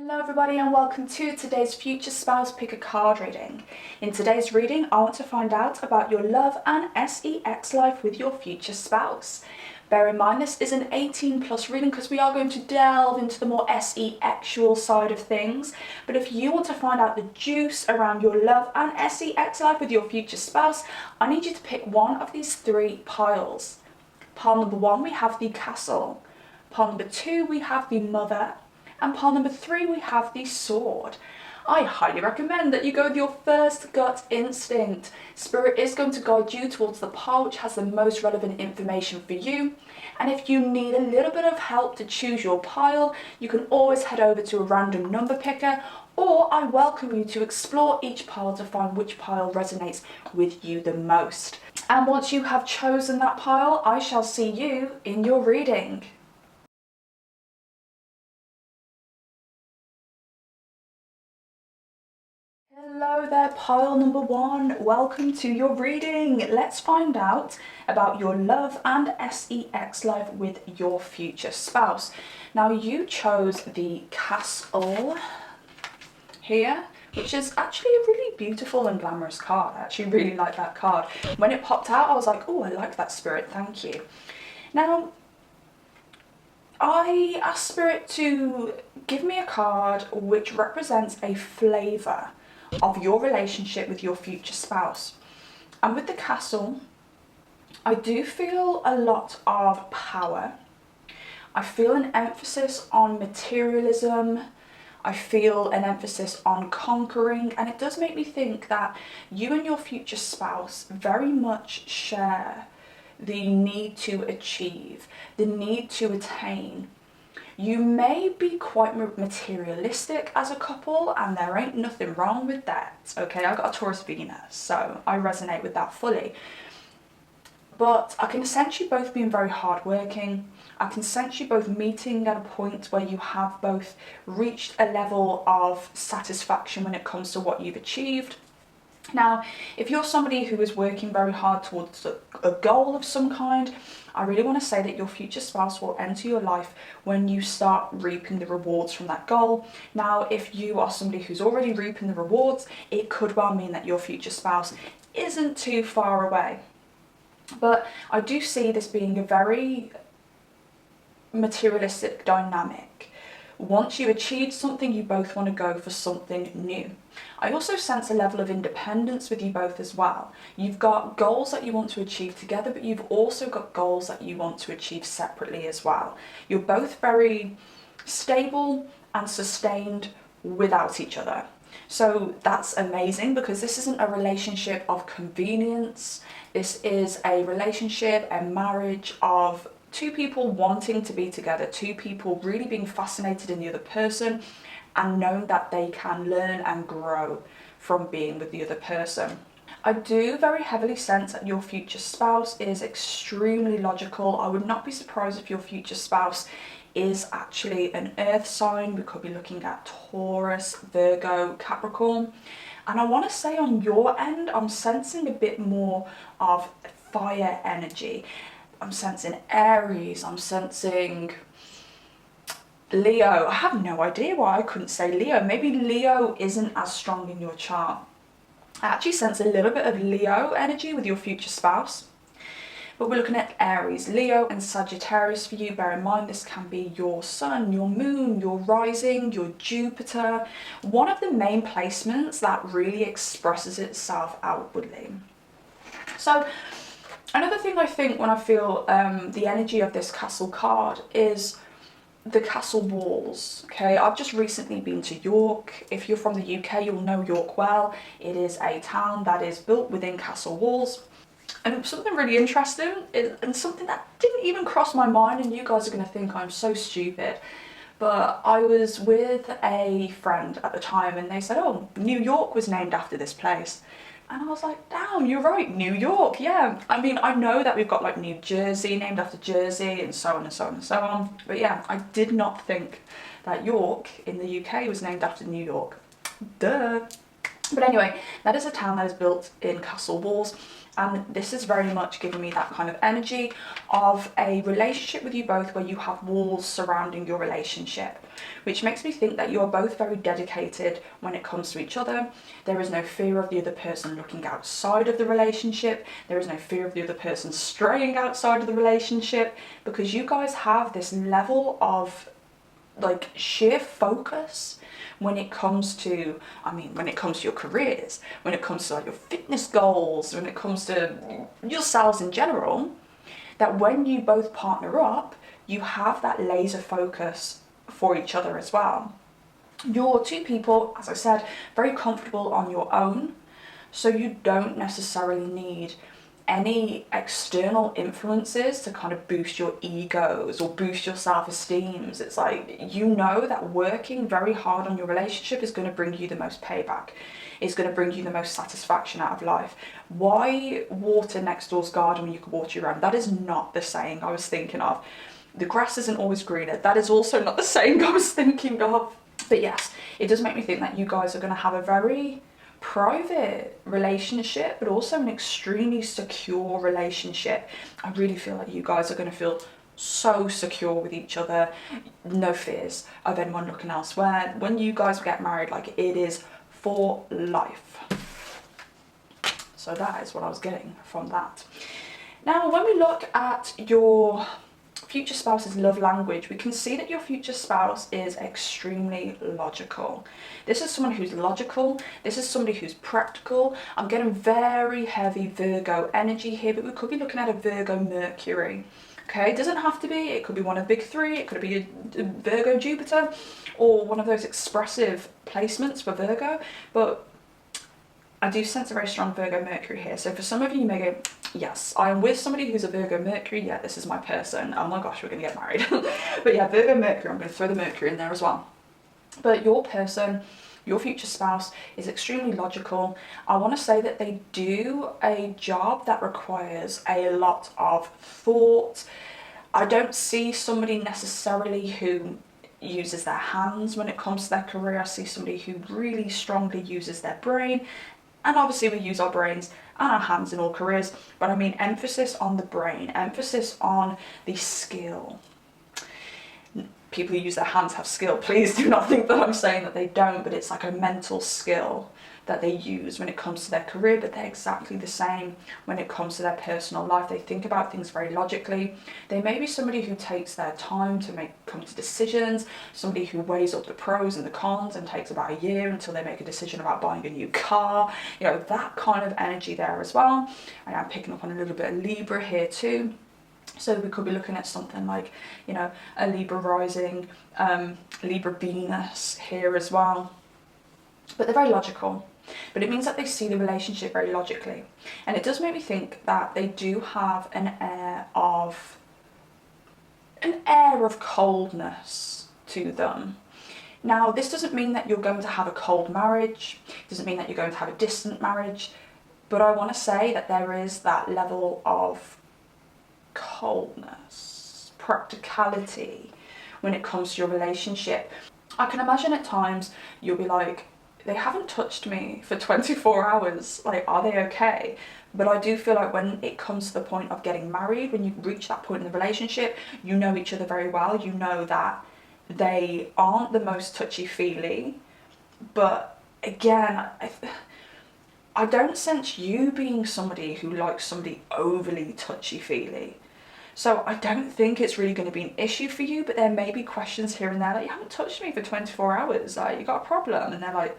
Hello everybody and welcome to today's future spouse pick a card reading. In today's reading, I want to find out about your love and S3X life with your future spouse. Bear in mind this is an 18 plus reading because we are going to delve into the more S3Xual side of things. But if you want to find out the juice around your love and S3X life with your future spouse, I need you to pick one of these three piles. Pile number 1 we have the Castle. Pile number 2 we have the Mother. And pile number 3 we have the Sword. I highly recommend that you go with your first gut instinct. Spirit is going to guide you towards the pile which has the most relevant information for you. And if you need a little bit of help to choose your pile, you can always head over to a random number picker, or I welcome you to explore each pile to find which pile resonates with you the most. And once you have chosen that pile, I shall see you in your reading. Hello there, pile number 1. Welcome to your reading. Let's find out about your love and S3X life with your future spouse. Now you chose the Castle here, which is actually a really beautiful and glamorous card. I actually really like that card. When it popped out, I was like, oh, I like that, Spirit, thank you. Now, I asked Spirit to give me a card which represents a flavour of your relationship with your future spouse. And with the Castle, I do feel a lot of power. I feel an emphasis on materialism. I feel an emphasis on conquering, and it does make me think that you and your future spouse very much share the need to achieve, the need to attain. You may be quite materialistic as a couple, and there ain't nothing wrong with that, okay? I've got a Taurus Venus, so I resonate with that fully. But I can sense you both being very hardworking. I can sense you both meeting at a point where you have both reached a level of satisfaction when it comes to what you've achieved. Now, if you're somebody who is working very hard towards a goal of some kind, I really want to say that your future spouse will enter your life when you start reaping the rewards from that goal. Now, if you are somebody who's already reaping the rewards, it could well mean that your future spouse isn't too far away. But I do see this being a very materialistic dynamic. Once you achieve something, you both want to go for something new. I also sense a level of independence with you both as well. You've got goals that you want to achieve together, but you've also got goals that you want to achieve separately as well. You're both very stable and sustained without each other. So that's amazing, because this isn't a relationship of convenience. This is a relationship, a marriage of two people wanting to be together, two people really being fascinated in the other person and knowing that they can learn and grow from being with the other person. I do very heavily sense that your future spouse is extremely logical. I would not be surprised if your future spouse is actually an earth sign. We could be looking at Taurus, Virgo, Capricorn. And I want to say on your end, I'm sensing a bit more of fire energy. I'm sensing Aries, I'm sensing Leo. I have no idea why I couldn't say Leo. Maybe Leo isn't as strong in your chart. I actually sense a little bit of Leo energy with your future spouse. But we're looking at Aries, Leo and Sagittarius for you. Bear in mind this can be your sun, your moon, your rising, your Jupiter. One of the main placements that really expresses itself outwardly. So another thing I think when I feel the energy of this Castle card is the castle walls, okay? I've just recently been to York. If you're from the UK, you'll know York well. It is a town that is built within castle walls. And something really interesting, and something that didn't even cross my mind, and you guys are going to think I'm so stupid, but I was with a friend at the time and they said, oh, New York was named after this place. And I was like, damn, you're right, New York, yeah. I mean, I know that we've got like New Jersey named after Jersey and so on and so on and so on. But yeah, I did not think that York in the UK was named after New York. Duh. But anyway, that is a town that is built in castle walls. And this is very much giving me that kind of energy of a relationship with you both where you have walls surrounding your relationship, which makes me think that you're both very dedicated when it comes to each other. There is no fear of the other person looking outside of the relationship. There is no fear of the other person straying outside of the relationship, because you guys have this level of like sheer focus when it comes to, when it comes to your careers, when it comes to like your fitness goals, when it comes to yourselves in general, that when you both partner up, you have that laser focus for each other as well. You're two people, as I said, very comfortable on your own, so you don't necessarily need any external influences to kind of boost your egos or boost your self-esteems. It's like, you know that working very hard on your relationship is going to bring you the most payback. It's going to bring you the most satisfaction out of life. Why water next door's garden when you can water your own? That is not the saying I was thinking of. The grass isn't always greener. That is also not the saying I was thinking of. But yes, it does make me think that you guys are going to have a very private relationship, but also an extremely secure relationship. I really feel like you guys are going to feel so secure with each other, no fears of anyone looking elsewhere. When you guys get married, like, it is for life. So that is what I was getting from that. Now, when we look at your future spouse's love language, we can see that your future spouse is extremely logical. This is someone who's logical. This is somebody who's practical. I'm getting very heavy Virgo energy here, but we could be looking at a Virgo Mercury. Okay, it doesn't have to be. It could be one of the big three. It could be a Virgo Jupiter, or one of those expressive placements for Virgo. But I do sense a very strong Virgo Mercury here. So for some of you, you may go, yes, I am with somebody who's a Virgo Mercury. Yeah, this is my person. Oh my gosh, we're going to get married. But yeah, Virgo Mercury, I'm going to throw the Mercury in there as well. But your person, your future spouse, is extremely logical. I want to say that they do a job that requires a lot of thought. I don't see somebody necessarily who uses their hands when it comes to their career. I see somebody who really strongly uses their brain. And obviously we use our brains and our hands in all careers, but I mean emphasis on the brain, emphasis on the skill. People who use their hands have skill. Please do not think that I'm saying that they don't, but it's like a mental skill that they use when it comes to their career, but they're exactly the same when it comes to their personal life. They think about things very logically. They may be somebody who takes their time to come to decisions, somebody who weighs up the pros and the cons and takes about a year until they make a decision about buying a new car. You know, that kind of energy there as well. And I'm picking up on a little bit of Libra here too. So we could be looking at something like, you know, a Libra rising, Libra Venus here as well. But they're very logical. But it means that they see the relationship very logically. And it does make me think that they do have an air of coldness to them. Now, this doesn't mean that you're going to have a cold marriage. It doesn't mean that you're going to have a distant marriage. But I want to say that there is that level of coldness, practicality when it comes to your relationship. I can imagine at times you'll be like, they haven't touched me for 24 hours, like, are they okay? But I do feel like when it comes to the point of getting married, when you reach that point in the relationship, you know each other very well. You know that they aren't the most touchy-feely, but again, I don't sense you being somebody who likes somebody overly touchy-feely. So I don't think it's really going to be an issue for you, but there may be questions here and there, like, you haven't touched me for 24 hours, like, you got a problem? And they're like,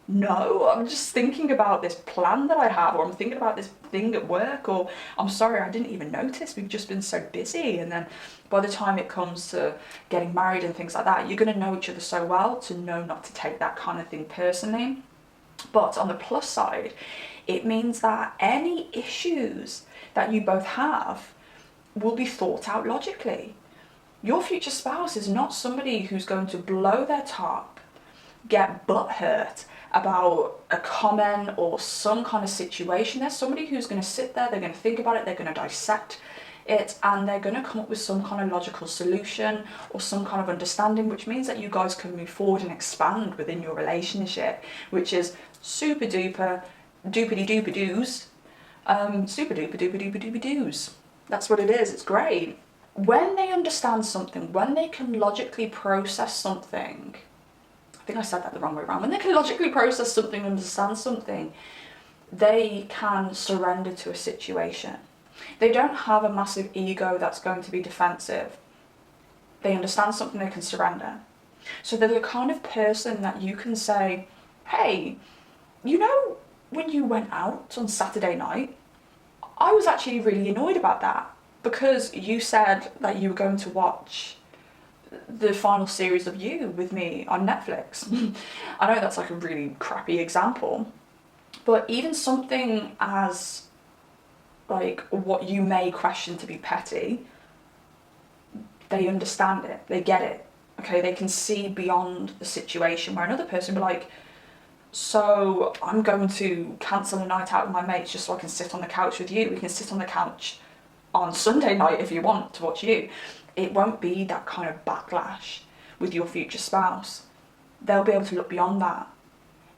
no, I'm just thinking about this plan that I have, or I'm thinking about this thing at work, or I'm sorry, I didn't even notice, we've just been so busy. And then by the time it comes to getting married and things like that, you're going to know each other so well to know not to take that kind of thing personally. But on the plus side, it means that any issues that you both have will be thought out logically. Your future spouse is not somebody who's going to blow their top, get butthurt about a comment or some kind of situation. There's somebody who's going to sit there, they're going to think about it, they're going to dissect it, and they're going to come up with some kind of logical solution or some kind of understanding, which means that you guys can move forward and expand within your relationship, which is super duper doopity dooper doos. Super duper duper duper duper doos. That's what it is. It's great. When they understand something, when they can logically process something, I think I said that the wrong way around. When they can logically process something, understand something, they can surrender to a situation. They don't have a massive ego that's going to be defensive. They understand something, they can surrender. So they're the kind of person that you can say, hey, you know, when you went out on Saturday night, I was actually really annoyed about that because you said that you were going to watch the final series of You with me on Netflix. I know that's like a really crappy example, but even something as like what you may question to be petty, they understand it, they get it, okay? They can see beyond the situation, where another person would be like, so I'm going to cancel a night out with my mates just so I can sit on the couch with you. We can sit on the couch on Sunday night if you want to watch You. It won't be that kind of backlash with your future spouse. They'll be able to look beyond that.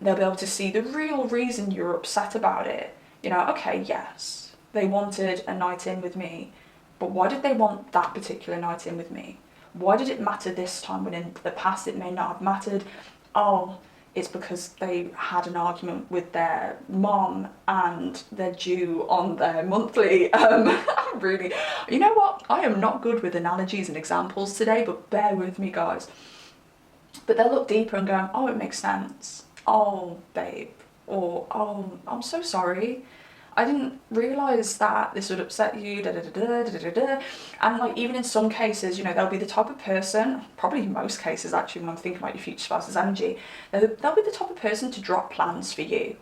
They'll be able to see the real reason you're upset about it. You know, okay, yes, they wanted a night in with me, but why did they want that particular night in with me? Why did it matter this time when in the past it may not have mattered? Oh, it's because they had an argument with their mom and they're due on their monthly. Really, you know what? I am not good with analogies and examples today, but bear with me, guys. But they'll look deeper and go, oh, it makes sense. Oh, babe. Or, oh, I'm so sorry. I didn't realise that this would upset you, da da da da da da da. And like, even in some cases, you know, they'll be the type of person, probably in most cases actually, when I'm thinking about your future spouse's energy, they'll be the type of person to drop plans for you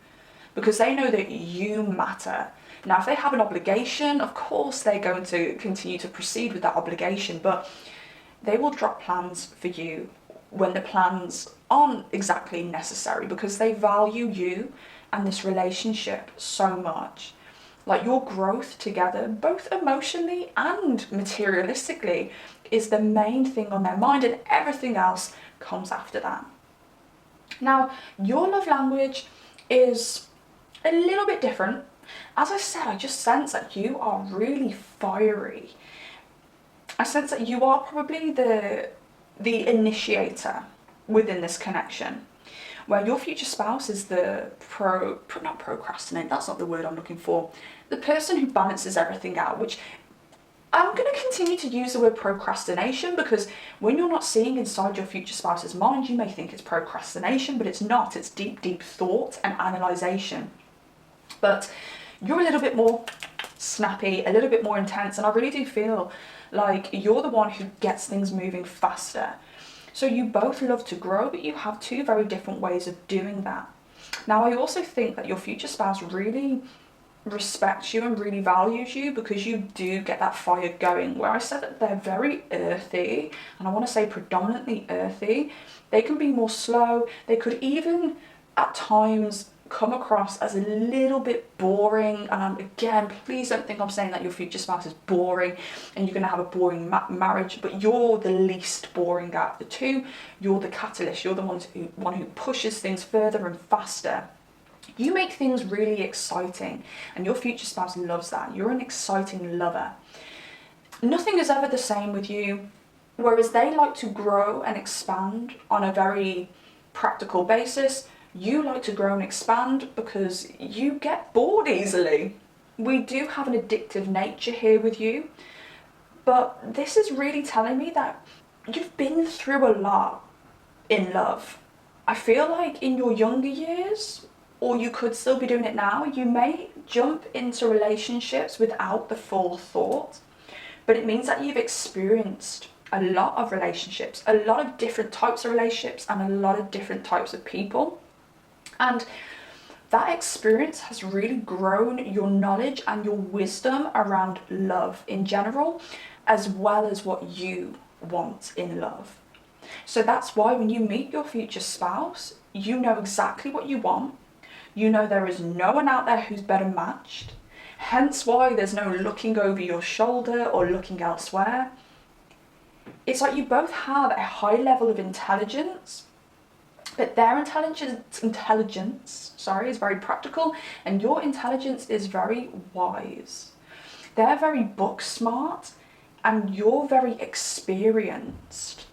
because they know that you matter. Now, if they have an obligation, of course they're going to continue to proceed with that obligation, but they will drop plans for you when the plans aren't exactly necessary because they value you and this relationship so much. Like, your growth together, both emotionally and materialistically, is the main thing on their mind, and everything else comes after that. Now, your love language is a little bit different. As I said, I just sense that you are really fiery. I sense that you are probably the initiator within this connection, where your future spouse is the not procrastinate, that's not the word I'm looking for, the person who balances everything out, which I'm going to continue to use the word procrastination because when you're not seeing inside your future spouse's mind, you may think it's procrastination, but it's not. It's deep, deep thought and analysation. But you're a little bit more snappy, a little bit more intense, and I really do feel like you're the one who gets things moving faster. So you both love to grow, but you have two very different ways of doing that. Now, I also think that your future spouse really respects you and really values you because you do get that fire going. Where I said that they're very earthy, and I want to say predominantly earthy, they can be more slow. They could even at times come across as a little bit boring. Again, please don't think I'm saying that your future spouse is boring and you're going to have a boring marriage, but you're the least boring out of the two. You're the catalyst. You're the one who pushes things further and faster. You make things really exciting, and your future spouse loves that. You're an exciting lover. Nothing is ever the same with you, whereas they like to grow and expand on a very practical basis. You like to grow and expand because you get bored easily. We do have an addictive nature here with you, but this is really telling me that you've been through a lot in love. I feel like in your younger years, or you could still be doing it now, you may jump into relationships without the forethought, but it means that you've experienced a lot of relationships, a lot of different types of relationships, and a lot of different types of people. And that experience has really grown your knowledge and your wisdom around love in general, as well as what you want in love. So that's why when you meet your future spouse, you know exactly what you want. You know there is no one out there who's better matched. Hence why there's no looking over your shoulder or looking elsewhere. It's like you both have a high level of intelligence, But their intelligence, is very practical, and your intelligence is very wise. They're very book smart, and you're very experienced.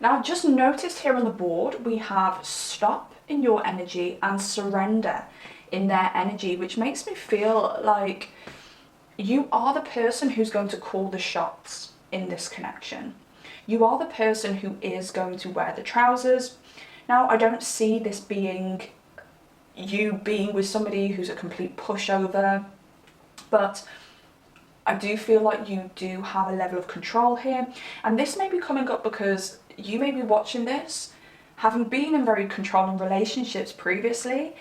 Now, I've just noticed here on the board, we have stop in your energy and surrender in their energy, which makes me feel like you are the person who's going to call the shots in this connection. You are the person who is going to wear the trousers. Now, I don't see this being you being with somebody who's a complete pushover, but I do feel like you do have a level of control here. And this may be coming up because you may be watching this, having been in very controlling relationships previously,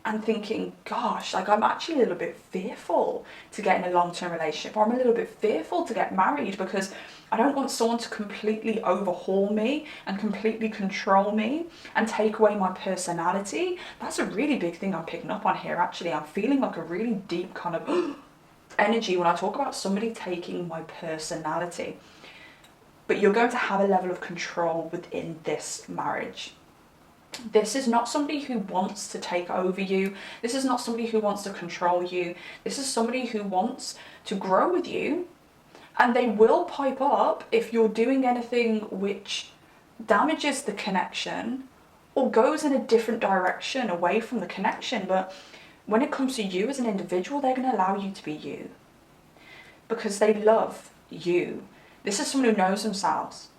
and thinking, gosh, like I'm actually a little bit fearful to get in a long-term relationship, or I'm a little bit fearful to get married because I don't want someone to completely overhaul me and completely control me and take away my personality. That's a really big thing I'm picking up on here, actually. I'm feeling like a really deep kind of energy when I talk about somebody taking my personality. But you're going to have a level of control within this marriage. This is not somebody who wants to take over you. This is not somebody who wants to control you. This is somebody who wants to grow with you, and they will pipe up if you're doing anything which damages the connection or goes in a different direction away from the connection. But when it comes to you as an individual, they're going to allow you to be you because they love you. This is someone who knows themselves.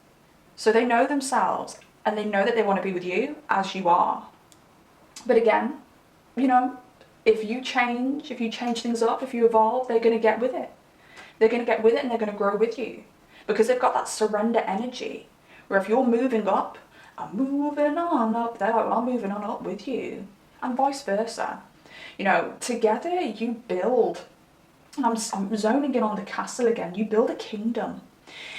So they know themselves, and they know that they want to be with you as you are. But again, you know, if you change things up, if you evolve, they're going to get with it. They're going to get with it, and they're going to grow with you because they've got that surrender energy where if you're moving up, I'm moving on up, they're like, well, I'm moving on up with you, and vice versa. You know, together you build, and I'm zoning in on the castle again, you build a kingdom.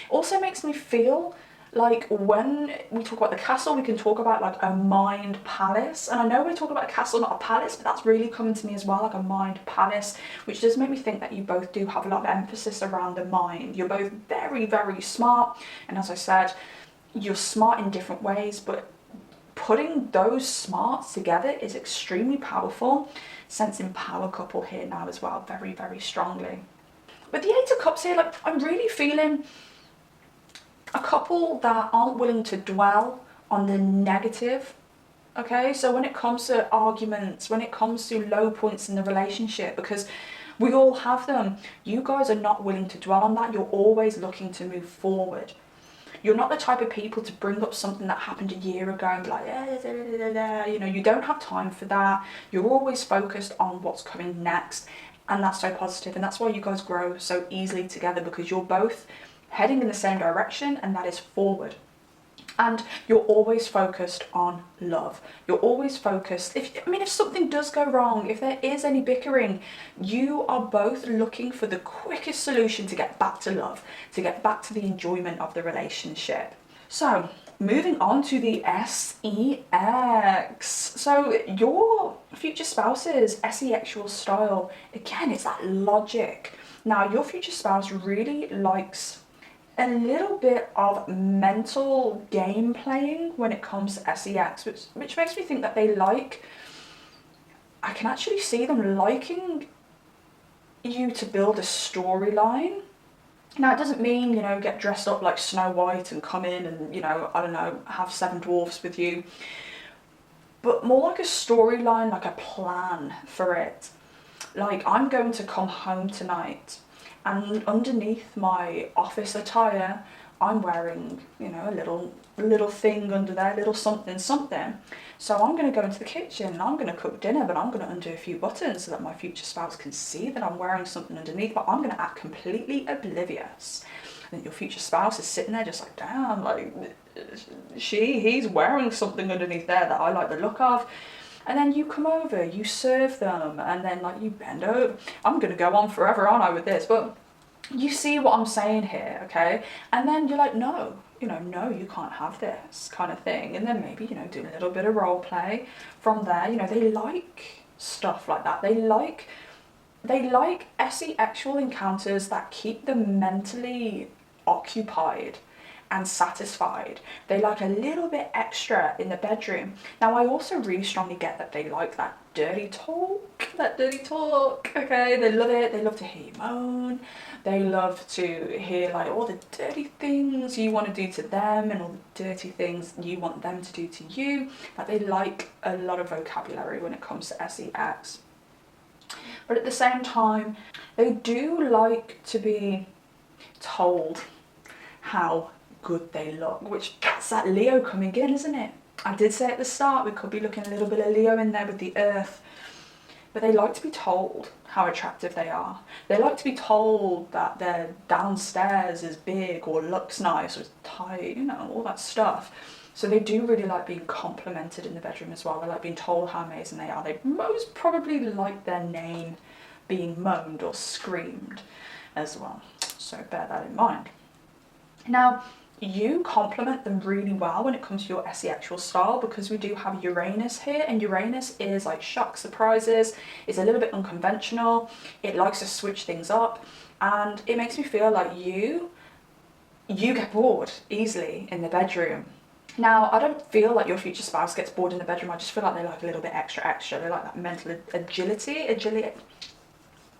Also makes me feel like when we talk about the castle, we can talk about like a mind palace. And I know we're talking about a castle, not a palace, but that's really coming to me as well, like a mind palace, which does make me think that you both do have a lot of emphasis around the mind. You're both very, very smart. And as I said, you're smart in different ways, but putting those smarts together is extremely powerful. Sensing power couple here now as well, very, very strongly. With the Eight of Cups here, like I'm really feeling a couple that aren't willing to dwell on the negative. Okay, so when it comes to arguments, when it comes to low points in the relationship, because we all have them, you guys are not willing to dwell on that. You're always looking to move forward. You're not the type of people to bring up something that happened a year ago and be like, you know, you don't have time for that. You're always focused on what's coming next, and that's so positive. And that's why you guys grow so easily together, because you're both heading in the same direction, and that is forward. And you're always focused on love. You're always focused, if something does go wrong, if there is any bickering, you are both looking for the quickest solution to get back to love, to get back to the enjoyment of the relationship. So moving on to the S3X. So your future spouse's S3X style, again, it's that logic. Now your future spouse really likes a little bit of mental game playing when it comes to S3X, which makes me think that I can actually see them liking you to build a storyline. Now it doesn't mean, you know, get dressed up like Snow White and come in and, you know, I don't know, have 7 dwarfs with you, but more like a storyline, like a plan for it. Like, I'm going to come home tonight, and underneath my office attire, I'm wearing, you know, a little thing under there, little something. So I'm going to go into the kitchen and I'm going to cook dinner, but I'm going to undo a few buttons so that my future spouse can see that I'm wearing something underneath, but I'm going to act completely oblivious. And your future spouse is sitting there just like, damn, like, he's wearing something underneath there that I like the look of. And then you come over, you serve them, and then like you bend over. I'm going to go on forever, aren't I, with this? But you see what I'm saying here, okay? And then you're like, no, you know, no, you can't have this kind of thing. And then maybe, you know, do a little bit of role play from there. You know, they like stuff like that. They like SE actual encounters that keep them mentally occupied and satisfied. They like a little bit extra in the bedroom. Now, I also really strongly get that they like that dirty talk, okay? They love it. They love to hear you moan. They love to hear like all the dirty things you want to do to them and all the dirty things you want them to do to you. Like, they like a lot of vocabulary when it comes to S3X. But at the same time, they do like to be told how good they look, which that's that Leo coming in, isn't it? I did say at the start we could be looking a little bit of Leo in there with the earth, but they like to be told how attractive they are. They like to be told that their downstairs is big or looks nice or is tight, you know, all that stuff. So they do really like being complimented in the bedroom as well. They like being told how amazing they are. They most probably like their name being moaned or screamed as well. So bear that in mind. Now, you complement them really well when it comes to your SE-actual style, because we do have Uranus here, and Uranus is like shock, surprises. It's a little bit unconventional. It likes to switch things up, and it makes me feel like you get bored easily in the bedroom. Now, I don't feel like your future spouse gets bored in the bedroom. I just feel like they like a little bit extra. They like that mental agility.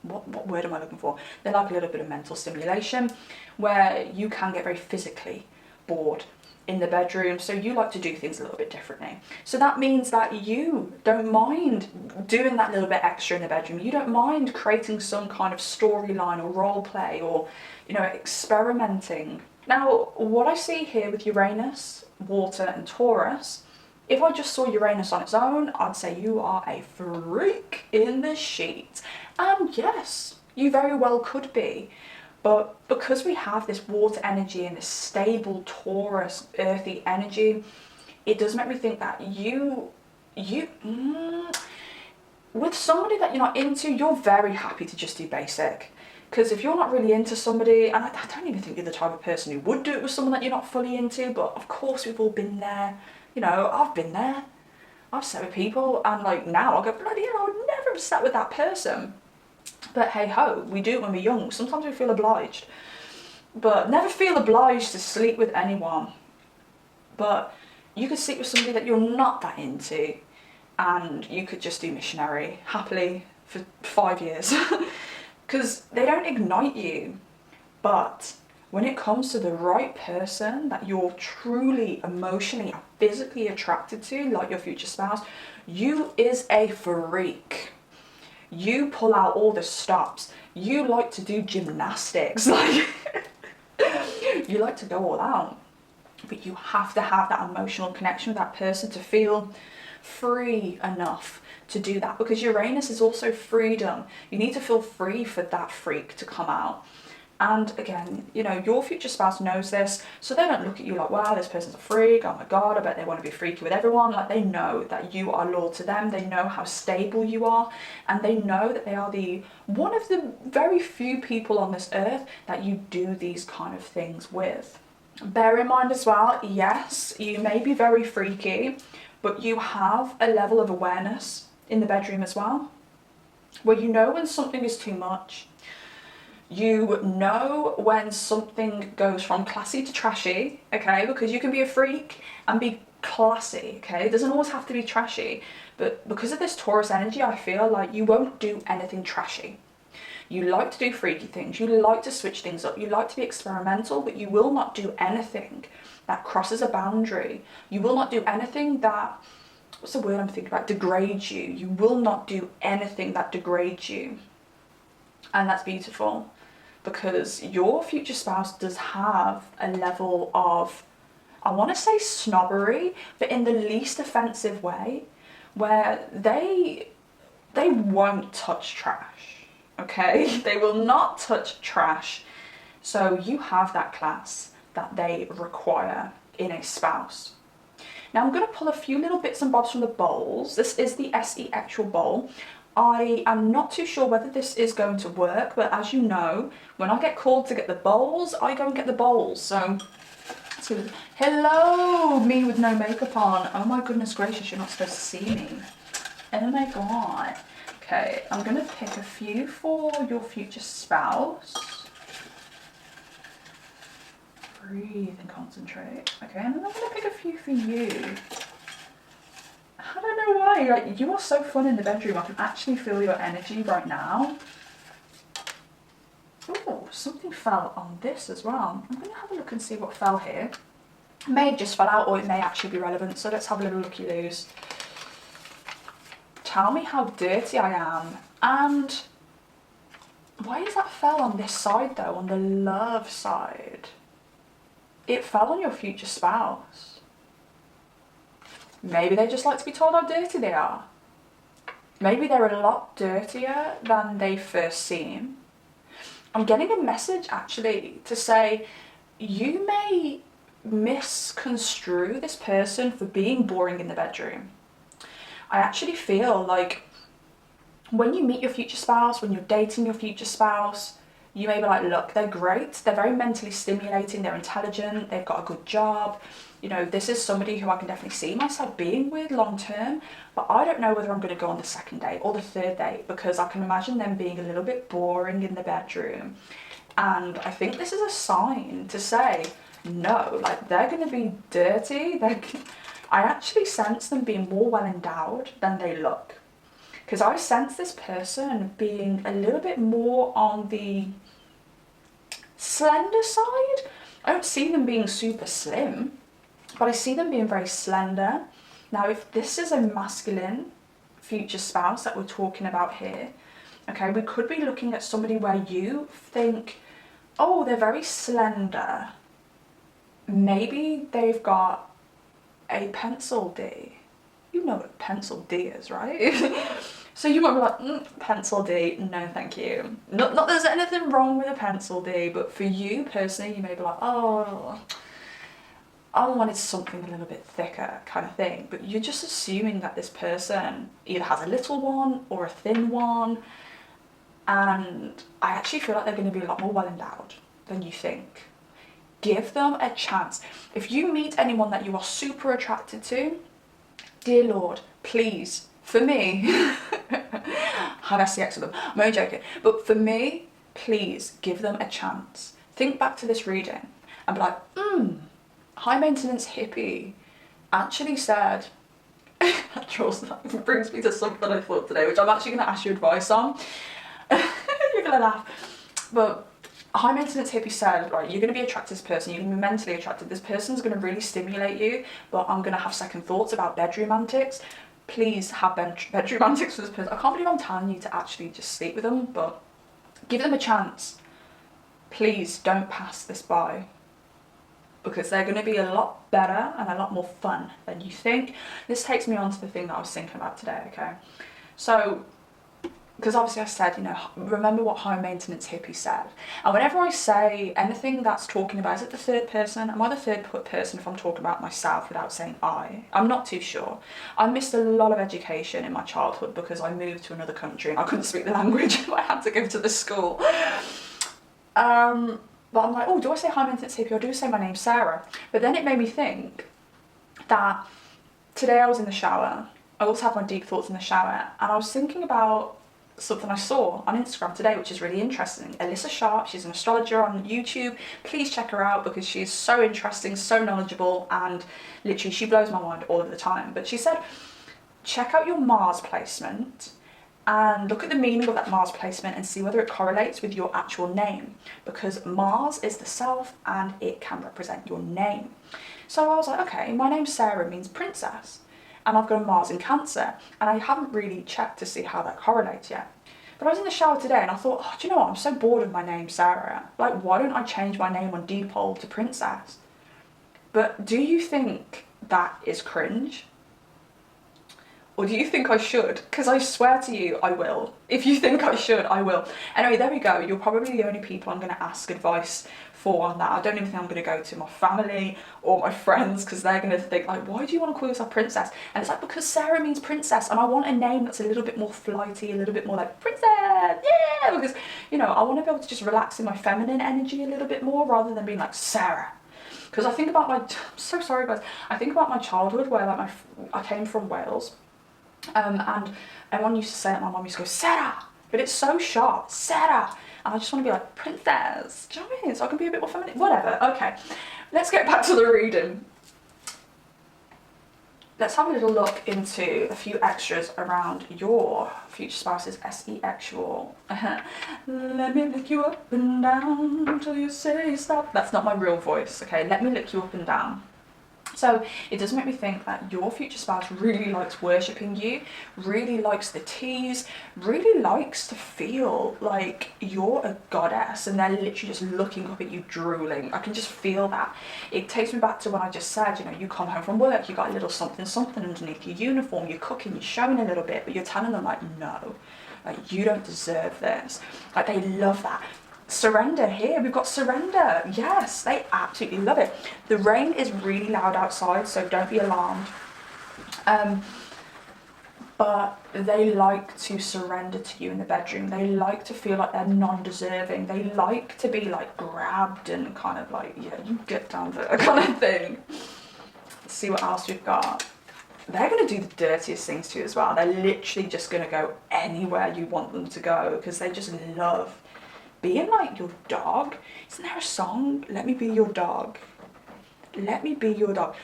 What word am I looking for? They like a little bit of mental stimulation, where you can get very physically bored in the bedroom. So you like to do things a little bit differently. So that means that you don't mind doing that little bit extra in the bedroom. You don't mind creating some kind of storyline or role play, or, you know, experimenting. Now, what I see here with Uranus, water and Taurus, if I just saw Uranus on its own, I'd say you are a freak in the sheet. And yes, you very well could be. But because we have this water energy and this stable Taurus earthy energy, it does make me think that with somebody that you're not into, you're very happy to just do basic. Because if you're not really into somebody, and I don't even think you're the type of person who would do it with someone that you're not fully into, but of course we've all been there. You know, I've been there. I've sat with people, and like now I go, bloody hell, I would never have sat with that person. But hey ho, we do it when we're young. Sometimes we feel obliged. But never feel obliged to sleep with anyone. But you could sleep with somebody that you're not that into, and you could just do missionary happily for 5 years. Because they don't ignite you. But when it comes to the right person that you're truly emotionally and physically attracted to, like your future spouse, you is a freak. You pull out all the stops. You like to do gymnastics. Like, you like to go all out. But you have to have that emotional connection with that person to feel free enough to do that, because Uranus is also freedom. You need to feel free for that freak to come out. And again, you know, your future spouse knows this, so they don't look at you like, wow, this person's a freak, oh my god, I bet they want to be freaky with everyone. Like, they know that you are loyal to them, they know how stable you are, and they know that they are one of the very few people on this earth that you do these kind of things with. Bear in mind as well, yes, you may be very freaky, but you have a level of awareness in the bedroom as well, where you know when something is too much. You know when something goes from classy to trashy, okay? Because you can be a freak and be classy, okay? It doesn't always have to be trashy. But because of this Taurus energy, I feel like you won't do anything trashy. You like to do freaky things. You like to switch things up. You like to be experimental, but you will not do anything that crosses a boundary. You will not do anything that, what's the word I'm thinking about, degrades you. You will not do anything that degrades you. And that's beautiful, because your future spouse does have a level of, I want to say snobbery, but in the least offensive way, where they won't touch trash, okay? They will not touch trash. So you have that class that they require in a spouse. Now I'm going to pull a few little bits and bobs from the bowls. This is the SE-actual bowl. I am not too sure whether this is going to work, but as you know, when I get called to get the bowls, I go and get the bowls. So hello, me with no makeup on. Oh my goodness gracious, you're not supposed to see me. Oh my god. Okay, I'm going to pick a few for your future spouse. breathe and concentrate. Okay, and then I'm going to pick a few for you. I don't know why, like, you are so fun in the bedroom. I can actually feel your energy right now. Oh, something fell on this as well. I'm going to have a look and see what fell here. It may have just fell out, or it may actually be relevant, so let's have a little looky-loos. Tell me how dirty I am. And why is that fell on this side though, on the love side? It fell on your future spouse. Maybe they just like to be told how dirty they are. Maybe they're a lot dirtier than they first seem. I'm getting a message actually to say you may misconstrue this person for being boring in the bedroom. I actually feel like when you meet your future spouse, when you're dating your future spouse, you may be like, look, they're great, they're very mentally stimulating, they're intelligent, they've got a good job, you know, this is somebody who I can definitely see myself being with long term, but I don't know whether I'm going to go on the second date or the third date, because I can imagine them being a little bit boring in the bedroom. And I think this is a sign to say, no, like, they're going to be dirty. I actually sense them being more well endowed than they look. Because I sense this person being a little bit more on the slender side. I don't see them being super slim, but I see them being very slender. Now, if this is a masculine future spouse that we're talking about here, okay, we could be looking at somebody where you think, oh, they're very slender. Maybe they've got a pencil D. You know what a pencil D is, right? So you might be like, pencil D, no thank you. Not that there's anything wrong with a pencil D, but for you personally, you may be like, oh, I wanted something a little bit thicker kind of thing. But you're just assuming that this person either has a little one or a thin one. And I actually feel like they're going to be a lot more well endowed than you think. Give them a chance. If you meet anyone that you are super attracted to, dear Lord, please, for me, have S3X with them. I'm only joking. But for me, please give them a chance. Think back to this reading and be like, high maintenance hippie actually said, that brings me to something I thought today, which I'm actually going to ask you advice on. You're going to laugh. But high maintenance hippie said, right, you're going to be attracted to this person, you're going to be mentally attracted. This person's going to really stimulate you, but I'm going to have second thoughts about bedroom antics. Please have bedroom antics for this person. I can't believe I'm telling you to actually just sleep with them, but give them a chance. Please don't pass this by, because they're going to be a lot better and a lot more fun than you think. This takes me on to the thing that I was thinking about today, okay? So, because obviously I said, you know, remember what high maintenance hippie said. And whenever I say anything that's talking about, is it the third person? Am I the third person if I'm talking about myself without saying I? I'm not too sure. I missed a lot of education in my childhood because I moved to another country and I couldn't speak the language. I had to go to the school. But I'm like, oh, do I say high maintenance hippie or do I say my name's Sarah? But then it made me think that today I was in the shower. I also had my deep thoughts in the shower, and I was thinking about something I saw on Instagram today, which is really interesting. Alyssa Sharp, she's an astrologer on YouTube. Please check her out because she is so interesting, so knowledgeable, and literally she blows my mind all of the time. But she said, check out your Mars placement and look at the meaning of that Mars placement and see whether it correlates with your actual name, because Mars is the self and it can represent your name. So I was like, okay, my name Sarah means princess, and I've got a Mars in Cancer, and I haven't really checked to see how that correlates yet. But I was in the shower today and I thought, oh, do you know what, I'm so bored of my name Sarah. Like, why don't I change my name on Depol to Princess? But do you think that is cringe? Or do you think I should? Because I swear to you, I will. If you think I should, I will. Anyway, there we go. You're probably the only people I'm going to ask advice for on that. I don't even think I'm going to go to my family or my friends, because they're going to think, like, why do you want to call yourself princess? And it's like, because Sarah means princess, and I want a name that's a little bit more flighty, a little bit more like princess, yeah! Because, you know, I want to be able to just relax in my feminine energy a little bit more rather than being like Sarah. Because I think about I'm so sorry guys, I think about my childhood where like I came from Wales. And everyone used to say it, my mum used to go, Sarah! but it's so sharp, Sarah, and I just want to be like, princess, do you know what I mean? So I can be a bit more feminine, whatever. Okay, let's get back to the reading. Let's have a little look into a few extras around your future spouse's S3X. Let me lick you up and down until you say stop. That's not my real voice, okay? Let me lick you up and down. So it does make me think that your future spouse really likes worshipping you, really likes the tease, really likes to feel like you're a goddess and they're literally just looking up at you drooling. I can just feel that. It takes me back to when I just said, you know, you come home from work, you got a little something something underneath your uniform, you're cooking, you're showing a little bit, but you're telling them like, no, like you don't deserve this. Like they love that. Surrender here, we've got surrender. Yes, they absolutely love it. The rain is really loud outside, so don't be alarmed. But they like to surrender to you in the bedroom. They like to feel like they're non-deserving. They like to be like grabbed and kind of like, yeah, you get down there kind of thing. Let's see what else we've got. They're going to do the dirtiest things to you as well. They're literally just going to go anywhere you want them to go because they just love being like your dog. Isn't there a song? Let me be your dog. Let me be your dog.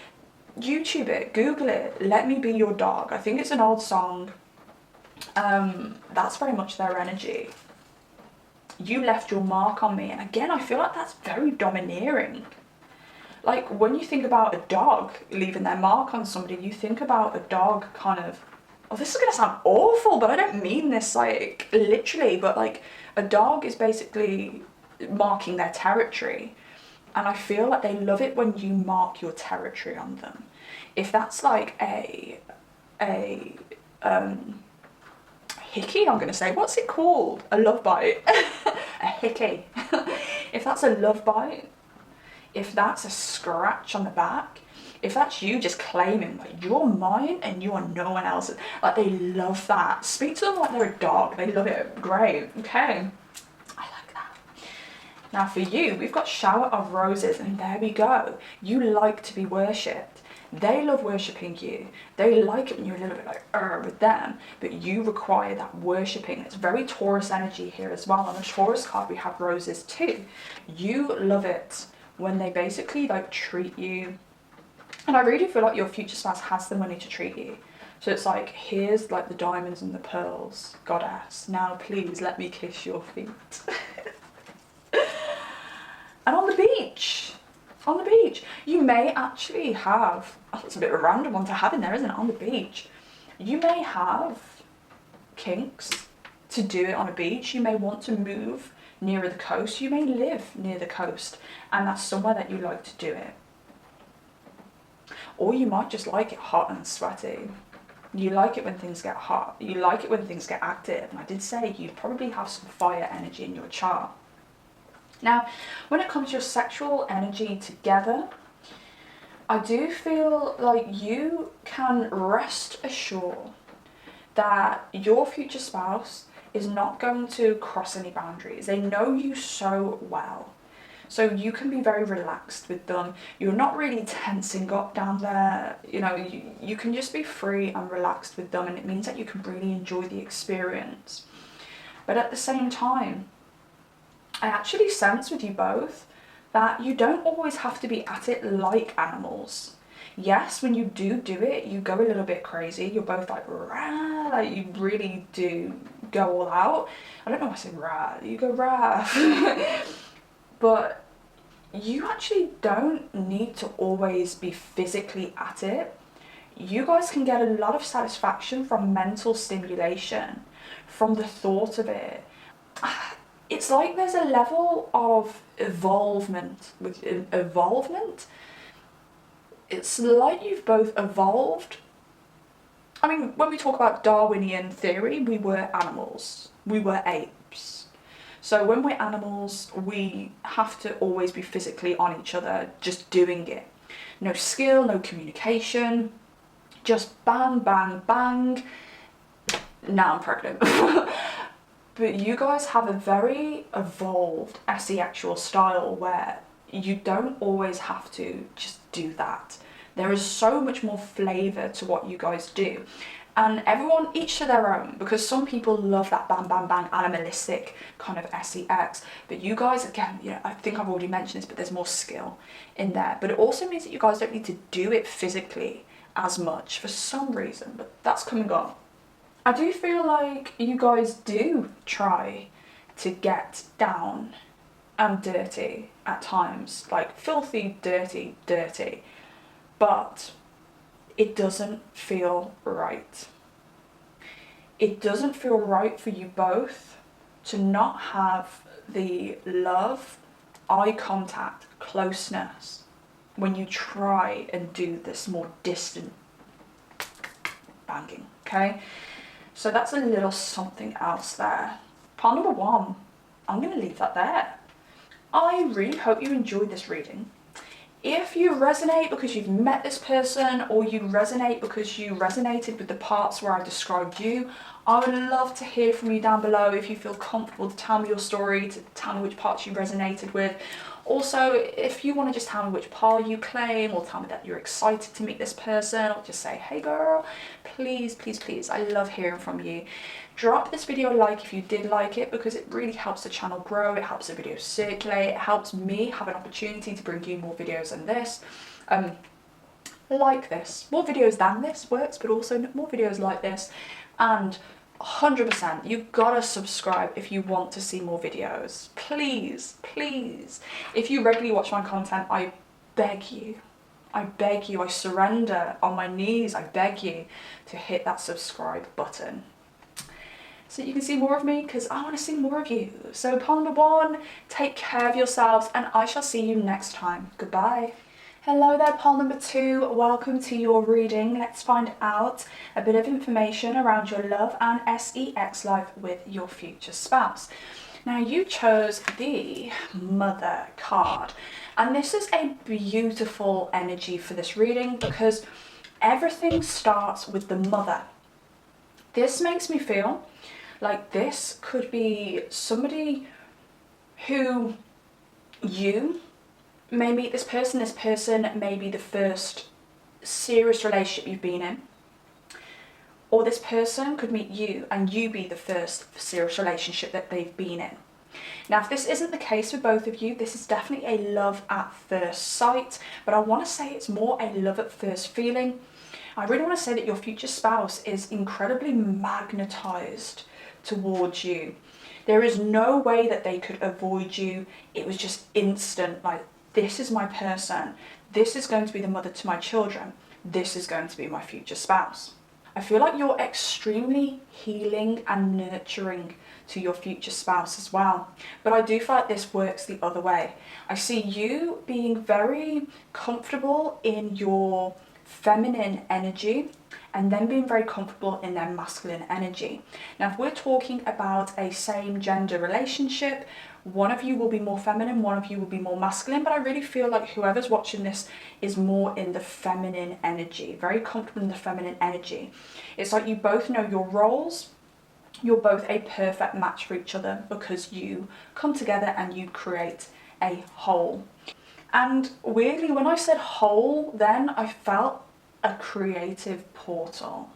YouTube it, Google it. Let me be your dog. I think it's an old song. That's very much their energy. You left your mark on me. And again, I feel like that's very domineering. Like when you think about a dog leaving their mark on somebody, you think about a dog kind of, oh, this is going to sound awful, but I don't mean this like literally, but like a dog is basically marking their territory. And I feel like they love it when you mark your territory on them. If that's like a hickey, I'm going to say, what's it called? A love bite. A hickey. If that's a love bite, if that's a scratch on the back, if that's you just claiming like you're mine and you are no one else's, like they love that. Speak to them like they're a dog. They love it. Great. Okay. I like that. Now for you, we've got shower of roses, and there we go. You like to be worshipped. They love worshipping you. They like it when you're a little bit like with them, but you require that worshipping. It's very Taurus energy here as well. On the Taurus card, we have roses too. You love it when they basically like treat you. And I really feel like your future spouse has the money to treat you. So it's like, here's like the diamonds and the pearls, goddess. Now please let me kiss your feet. And on the beach, you may actually have, oh, that's a bit of a random one to have in there, isn't it? On the beach, you may have kinks to do it on a beach. You may want to move nearer the coast. You may live near the coast, and that's somewhere that you like to do it. Or you might just like it hot and sweaty. You like it when things get hot. You like it when things get active. And I did say you probably have some fire energy in your chart. Now, when it comes to your sexual energy together, I do feel like you can rest assured that your future spouse is not going to cross any boundaries. They know you so well. So you can be very relaxed with them. You're not really tensing up down there. You know, you can just be free and relaxed with them, and it means that you can really enjoy the experience. But at the same time, I actually sense with you both that you don't always have to be at it like animals. Yes, when you do it, you go a little bit crazy. You're both like, rah, like you really do go all out. I don't know why I said rah, you go rah. But you actually don't need to always be physically at it. You guys can get a lot of satisfaction from mental stimulation, from the thought of it. It's like there's a level of evolvement. It's like you've both evolved. I mean, when we talk about Darwinian theory, we were animals. We were apes. So when we're animals, we have to always be physically on each other, just doing it. No skill, no communication, just bang, bang, bang. Now I'm pregnant. But you guys have a very evolved asexual style where you don't always have to just do that. There is so much more flavour to what you guys do. And everyone, each to their own, because some people love that bang, bang, bang, animalistic kind of S3X. But you guys, again, you know, I think I've already mentioned this, but there's more skill in there. But it also means that you guys don't need to do it physically as much for some reason, but that's come and gone. I do feel like you guys do try to get down and dirty at times, like filthy, dirty, but it doesn't feel right. It doesn't feel right for you both to not have the love, eye contact, closeness when you try and do this more distant banging, okay? So that's a little something else there. Part number 1, I'm going to leave that there. I really hope you enjoyed this reading. If you resonate because you've met this person, or you resonate because you resonated with the parts where I described you, I would love to hear from you down below. If you feel comfortable to tell me your story, to tell me which parts you resonated with. Also, if you want to just tell me which part you claim, or tell me that you're excited to meet this person, or just say, hey girl, please, please, please, I love hearing from you. Drop this video a like if you did like it, because it really helps the channel grow, it helps the video circulate, it helps me have an opportunity to bring you more videos than this. Like this. More videos than this works, but also more videos like this. And 100%, you've got to subscribe if you want to see more videos. Please, please. If you regularly watch my content, I beg you, I surrender on my knees, I beg you to hit that subscribe button, so you can see more of me, because I want to see more of you. So part number 1, take care of yourselves, and I shall see you next time. Goodbye. Hello there, pile number 2, welcome to your reading. Let's find out a bit of information around your love and S3X life with your future spouse. Now you chose the Mother card, and this is a beautiful energy for this reading because everything starts with the mother. This makes me feel like this could be somebody who you may meet this person may be the first serious relationship you've been in, or this person could meet you and you be the first serious relationship that they've been in. Now, if this isn't the case for both of you, this is definitely a love at first sight, but I want to say it's more a love at first feeling. I really want to say that your future spouse is incredibly magnetized towards you. There is no way that they could avoid you. It was just instant, like, this is my person, this is going to be the mother to my children, this is going to be my future spouse. I feel like you're extremely healing and nurturing to your future spouse as well, but I do feel like this works the other way. I see you being very comfortable in your feminine energy and then being very comfortable in their masculine energy. Now, if we're talking about a same gender relationship, one of you will be more feminine, one of you will be more masculine, but I really feel like whoever's watching this is more in the feminine energy, very comfortable in the feminine energy. It's like you both know your roles, you're both a perfect match for each other because you come together and you create a whole. And weirdly, when I said whole, then I felt a creative portal.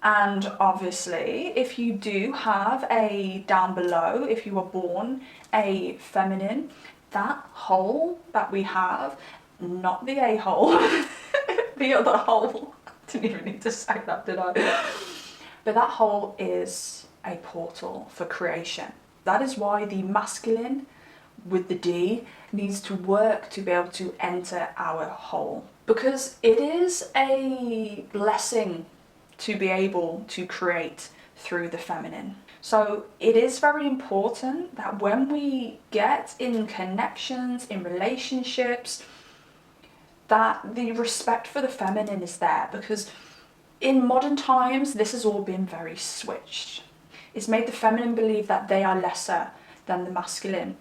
And obviously, if you do have a down below, if you were born a feminine, that hole that we have, not the a-hole, the other hole, didn't even need to say that, did I? But that hole is a portal for creation. That is why the masculine with the D needs to work to be able to enter our hole, because it is a blessing to be able to create through the feminine. So it is very important that when we get in connections, in relationships, that the respect for the feminine is there, because in modern times this has all been very switched. It's made the feminine believe that they are lesser than the masculine,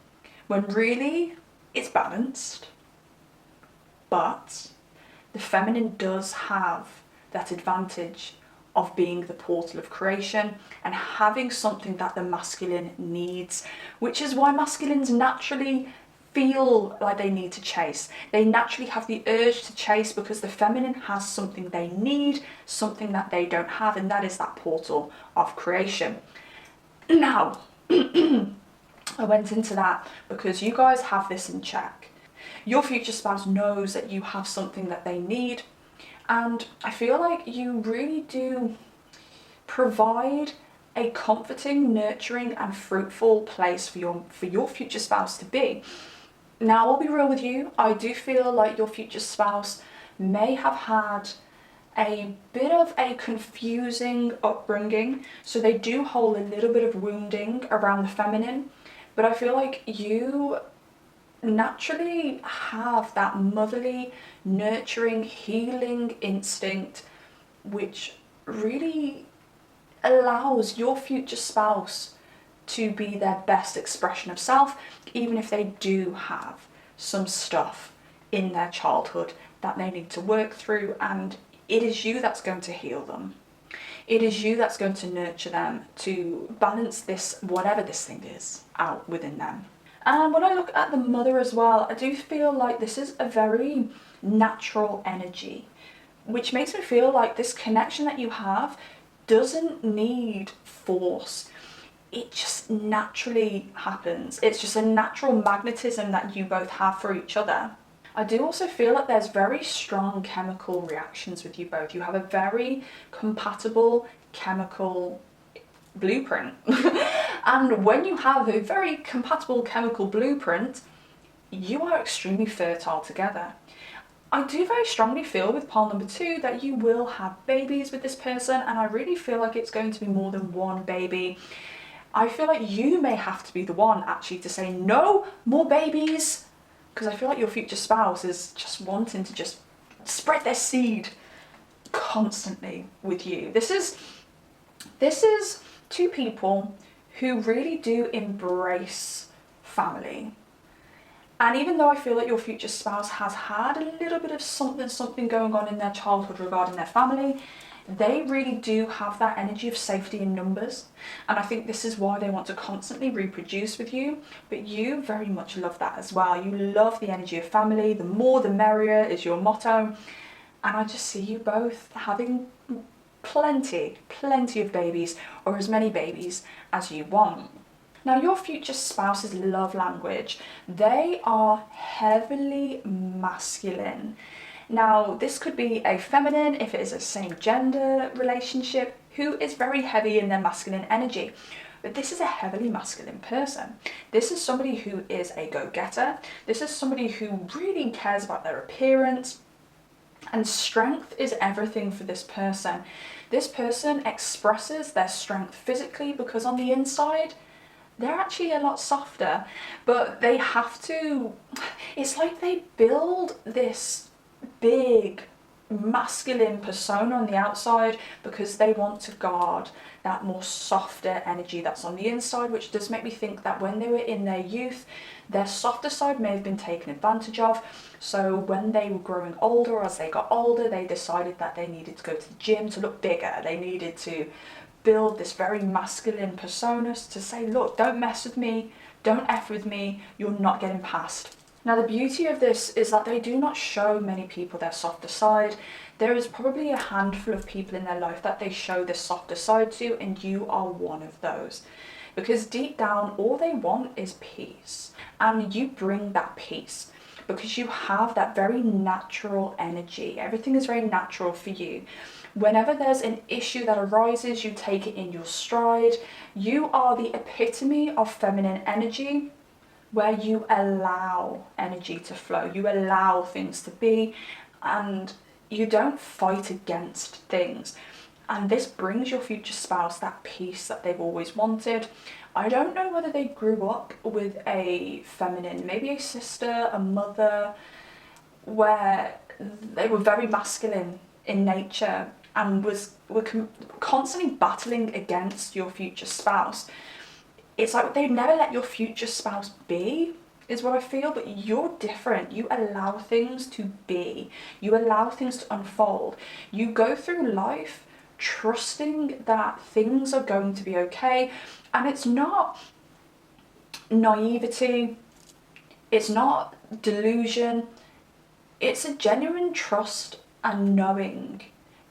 when really it's balanced. But the feminine does have that advantage of being the portal of creation and having something that the masculine needs, which is why masculines naturally feel like they need to chase. They naturally have the urge to chase because the feminine has something they need, something that they don't have, and that is that portal of creation. Now, I went into that because you guys have this in check. Your future spouse knows that you have something that they need, and I feel like you really do provide a comforting, nurturing and fruitful place for your future spouse to be. Now, I'll be real with you, I do feel like your future spouse may have had a bit of a confusing upbringing, so they do hold a little bit of wounding around the feminine, but I feel like you naturally have that motherly, nurturing, healing instinct which really allows your future spouse to be their best expression of self, even if they do have some stuff in their childhood that they need to work through, and it is you that's going to heal them. It is you that's going to nurture them to balance this, whatever this thing is, out within them. And when I look at the mother as well, I do feel like this is a very natural energy, which makes me feel like this connection that you have doesn't need force. It just naturally happens. It's just a natural magnetism that you both have for each other. I do also feel like there's very strong chemical reactions with you both. You have a very compatible chemical blueprint. And when you have a very compatible chemical blueprint, you are extremely fertile together. I do very strongly feel with pile number 2 that you will have babies with this person, and I really feel like it's going to be more than one baby. I feel like you may have to be the one actually to say no more babies, because I feel like your future spouse is just wanting to just spread their seed constantly with you. This is two people who really do embrace family. And even though I feel like your future spouse has had a little bit of something going on in their childhood regarding their family, they really do have that energy of safety in numbers. And I think this is why they want to constantly reproduce with you, but you very much love that as well. You love the energy of family. The more the merrier is your motto. And I just see you both having plenty of babies, or as many babies as you want. Now, your future spouse's love language, they are heavily masculine. Now, this could be a feminine if it is a same gender relationship who is very heavy in their masculine energy. But this is a heavily masculine person. This is somebody who is a go-getter. This is somebody who really cares about their appearance. And strength is everything for this person. This person expresses their strength physically because on the inside, they're actually a lot softer, but they have to, it's like they build this big masculine persona on the outside because they want to guard that more softer energy that's on the inside, which does make me think that when they were in their youth, their softer side may have been taken advantage of. So when they were growing older, or as they got older, they decided that they needed to go to the gym to look bigger. They needed to build this very masculine persona to say, look, don't mess with me, don't F with me, you're not getting past. Now, the beauty of this is that they do not show many people their softer side. There is probably a handful of people in their life that they show this softer side to, and you are one of those. Because deep down, all they want is peace. And you bring that peace because you have that very natural energy. Everything is very natural for you. Whenever there's an issue that arises, you take it in your stride. You are the epitome of feminine energy, where you allow energy to flow. You allow things to be, and you don't fight against things. And this brings your future spouse that peace that they've always wanted. I don't know whether they grew up with a feminine, maybe a sister, a mother, where they were very masculine in nature and were constantly battling against your future spouse. It's like they've never let your future spouse be, is what I feel, but you're different. You allow things to be. You allow things to unfold. You go through life trusting that things are going to be okay, and it's not naivety, It's not delusion, it's a genuine trust and knowing,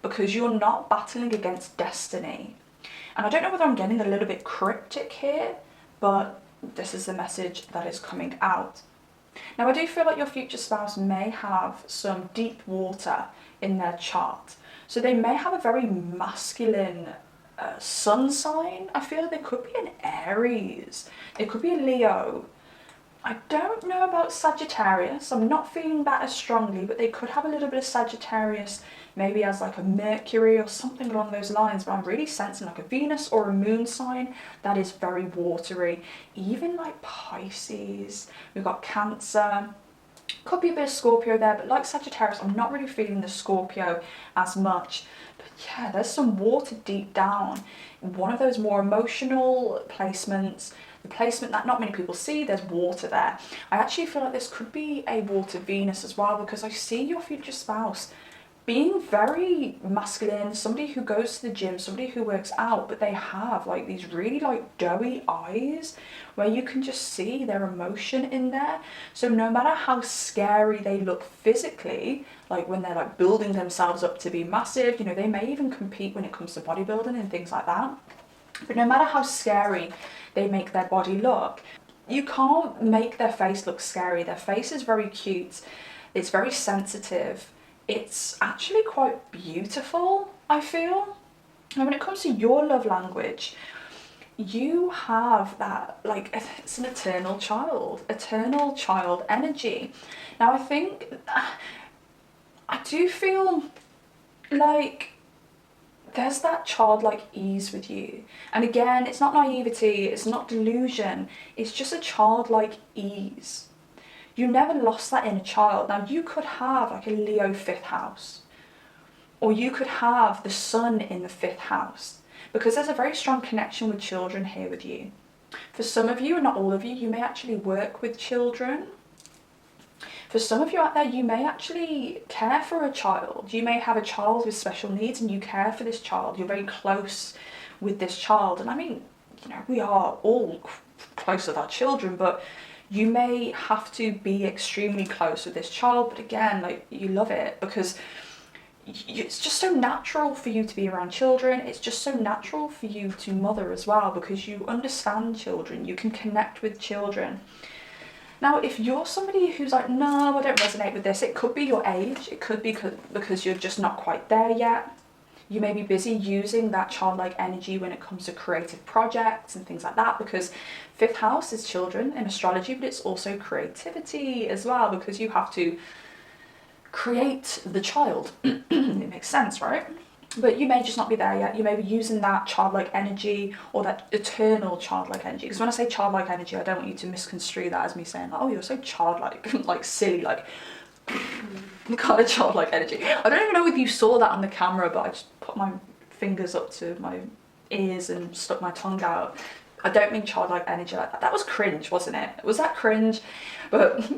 because you're not battling against destiny. And I don't know whether I'm getting a little bit cryptic here, but this is the message that is coming out. Now, I do feel like your future spouse may have some deep water in their chart. So they may have a very masculine sun sign. I feel like they could be an Aries. It could be a Leo. I don't know about Sagittarius. I'm not feeling that as strongly, but they could have a little bit of Sagittarius, maybe as like a Mercury or something along those lines. But I'm really sensing like a Venus or a moon sign that is very watery. Even like Pisces, we've got Cancer. Could be a bit of Scorpio there, but like Sagittarius, I'm not really feeling the Scorpio as much. But yeah, there's some water deep down. One of those more emotional placements, the placement that not many people see, there's water there. I actually feel like this could be a water Venus as well, because I see your future spouse being very masculine, somebody who goes to the gym, somebody who works out, but they have like these really like doughy eyes where you can just see their emotion in there. So no matter how scary they look physically, like when they're like building themselves up to be massive, you know, they may even compete when it comes to bodybuilding and things like that. But no matter how scary they make their body look, you can't make their face look scary. Their face is very cute. It's very sensitive. It's actually quite beautiful, I feel. And when it comes to your love language, you have that, like, it's an eternal child energy. Now, I think, I do feel like there's that childlike ease with you. And again, it's not naivety, it's not delusion, it's just a childlike ease. You never lost that inner child. Now, you could have like a Leo 5th house, or you could have the sun in the 5th house, because there's a very strong connection with children here with you. For some of you, and not all of you, you may actually work with children. For some of you out there, you may actually care for a child. You may have a child with special needs and you care for this child. You're very close with this child. And I mean, you know, we are all close with our children, but you may have to be extremely close with this child. But again, like, you love it because it's just so natural for you to be around children. It's just so natural for you to mother as well, because you understand children. You can connect with children. Now, if you're somebody who's like, no, I don't resonate with this, it could be your age. It could be because you're just not quite there yet. You may be busy using that childlike energy when it comes to creative projects and things like that, because 5th house is children in astrology, but it's also creativity as well, because you have to create the child. It makes sense, right? But you may just not be there yet. You may be using that childlike energy or that eternal childlike energy. Because when I say childlike energy, I don't want you to misconstrue that as me saying, oh, you're so childlike, like silly, like kind of childlike energy. I don't even know if you saw that on the camera, but I just put my fingers up to my ears and stuck my tongue out. I don't mean childlike energy like that. That was cringe, wasn't it? Was that cringe? But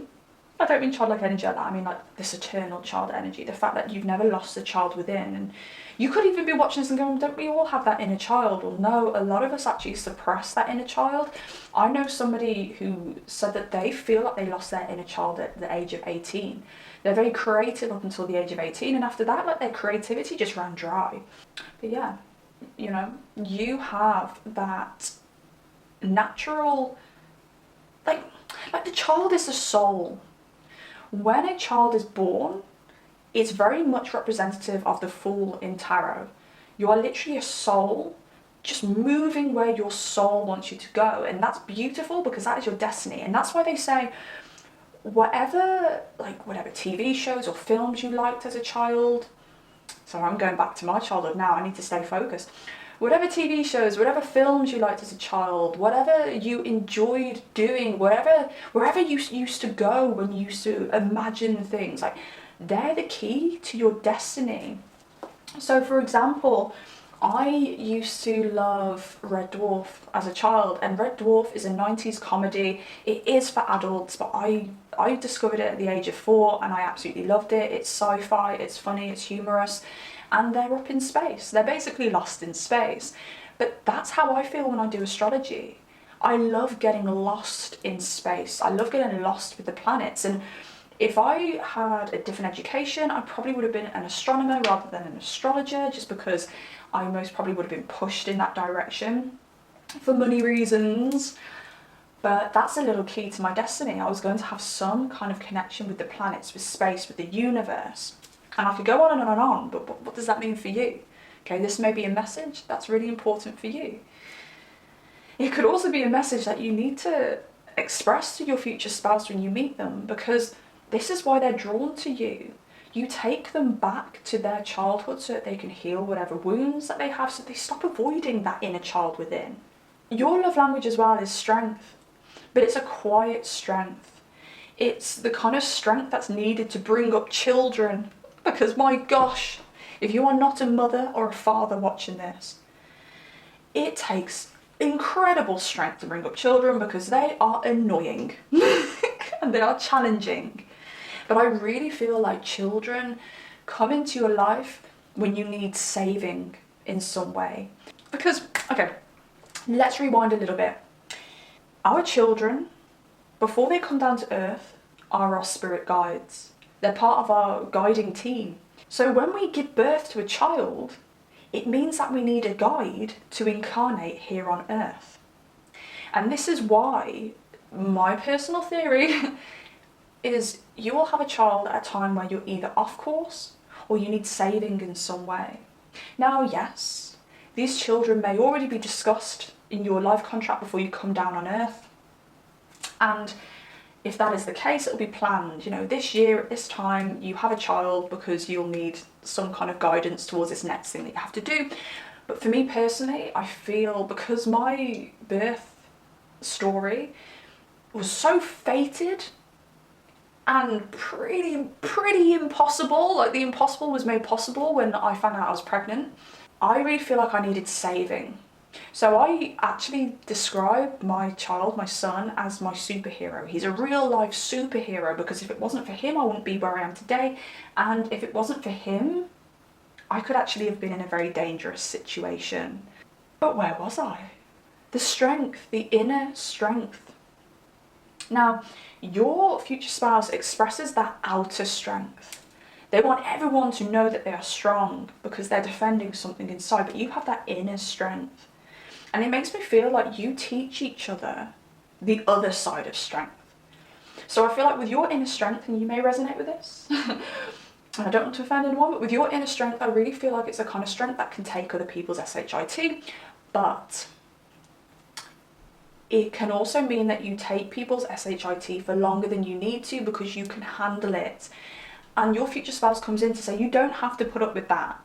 I don't mean childlike energy like that. I mean like this eternal child energy. The fact that you've never lost the child within. And you could even be watching this and going, don't we all have that inner child? Well, no, a lot of us actually suppress that inner child. I know somebody who said that they feel like they lost their inner child at the age of 18. They're very creative up until the age of 18, and after that, like, their creativity just ran dry. But yeah, you know, you have that natural, like the child is the soul. When a child is born, it's very much representative of the Fool in tarot. You are literally a soul just moving where your soul wants you to go, and that's beautiful because that is your destiny. And that's why they say whatever TV shows or films you liked as a child, so I'm going back to my childhood now, I need to stay focused. Whatever TV shows, whatever films you liked as a child, whatever you enjoyed doing, wherever you used to go when you used to imagine things, like, they're the key to your destiny. So for example, I used to love Red Dwarf as a child, and Red Dwarf is a 90s comedy. It is for adults, but I discovered it at the age of 4 and I absolutely loved it. It's sci-fi, it's funny, it's humorous, and they're up in space. They're basically lost in space. But that's how I feel when I do astrology. I love getting lost in space. I love getting lost with the planets. And if I had a different education, I probably would have been an astronomer rather than an astrologer, just because I most probably would have been pushed in that direction for money reasons. But that's a little key to my destiny. I was going to have some kind of connection with the planets, with space, with the universe. And I could go on and on and on, but what does that mean for you? Okay, this may be a message that's really important for you. It could also be a message that you need to express to your future spouse when you meet them, because this is why they're drawn to you. You take them back to their childhood so that they can heal whatever wounds that they have, so they stop avoiding that inner child within. Your love language as well is strength, but it's a quiet strength. It's the kind of strength that's needed to bring up children, because my gosh, if you are not a mother or a father watching this, it takes incredible strength to bring up children, because they are annoying and they are challenging. But I really feel like children come into your life when you need saving in some way. Because, okay, let's rewind a little bit. Our children, before they come down to earth, are our spirit guides. They're part of our guiding team. So when we give birth to a child, it means that we need a guide to incarnate here on earth. And this is why my personal theory is you will have a child at a time where you're either off course or you need saving in some way. Now, yes, these children may already be discussed in your life contract before you come down on earth. And if that is the case, it'll be planned. You know, this year at this time, you have a child because you'll need some kind of guidance towards this next thing that you have to do. But for me personally, I feel because my birth story was so fated and pretty impossible, like the impossible was made possible when I found out I was pregnant, I really feel like I needed saving. So I actually describe my child, my son, as my superhero. He's a real life superhero, because if it wasn't for him, I wouldn't be where I am today. And if it wasn't for him, I could actually have been in a very dangerous situation. But where was I? The strength, the inner strength. Now, your future spouse expresses that outer strength. They want everyone to know that they are strong because they're defending something inside, but you have that inner strength. And it makes me feel like you teach each other the other side of strength. So I feel like with your inner strength, and you may resonate with this, and I don't want to offend anyone, but with your inner strength, I really feel like it's a kind of strength that can take other people's SHIT, but it can also mean that you take people's SHIT for longer than you need to because you can handle it. And your future spouse comes in to say, you don't have to put up with that.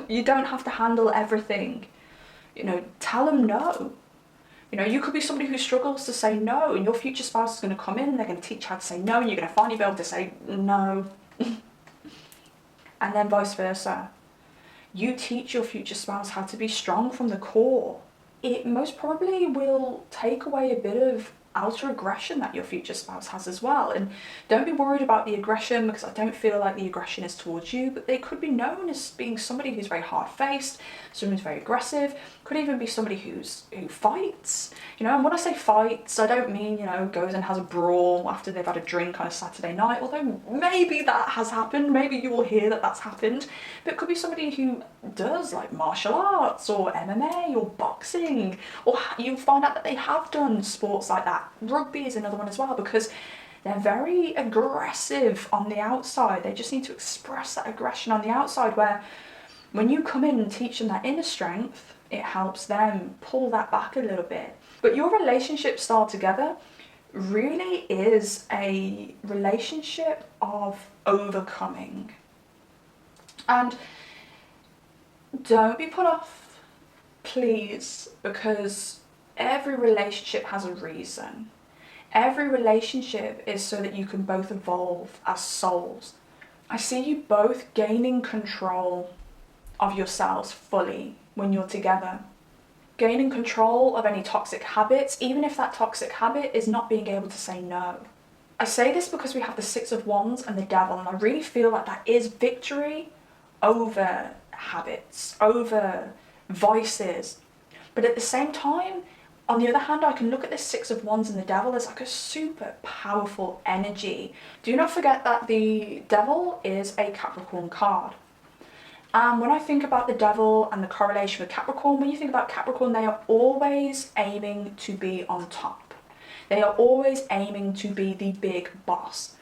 You don't have to handle everything. You know, tell them no. You know, you could be somebody who struggles to say no, and your future spouse is going to come in and they're going to teach you how to say no, and you're going to finally be able to say no. And then vice versa. You teach your future spouse how to be strong from the core. It most probably will take away a bit of outer aggression that your future spouse has as well. And don't be worried about the aggression, because I don't feel like the aggression is towards you, but they could be known as being somebody who's very hard-faced, someone who's very aggressive, could even be somebody who fights. You know, and when I say fights, I don't mean, you know, goes and has a brawl after they've had a drink on a Saturday night, although maybe that has happened, maybe you will hear that that's happened, but it could be somebody who does like martial arts or MMA or boxing, or you find out that they have done sports like that. Rugby is another one as well, because they're very aggressive on the outside. They just need to express that aggression on the outside, where when you come in and teach them that inner strength, it helps them pull that back a little bit. But your relationship style together really is a relationship of overcoming. And don't be put off, please, because every relationship has a reason. Every relationship is so that you can both evolve as souls. I see you both gaining control of yourselves fully when you're together. Gaining control of any toxic habits, even if that toxic habit is not being able to say no. I say this because we have the Six of Wands and the Devil, and I really feel like that is victory over habits, over vices. But at the same time, On the other hand, I can look at this Six of Wands and the Devil as like a super powerful energy. Do not forget that the Devil is a Capricorn card. And when I think about the Devil and the correlation with Capricorn, when you think about Capricorn, they are always aiming to be on top. They are always aiming to be the big boss.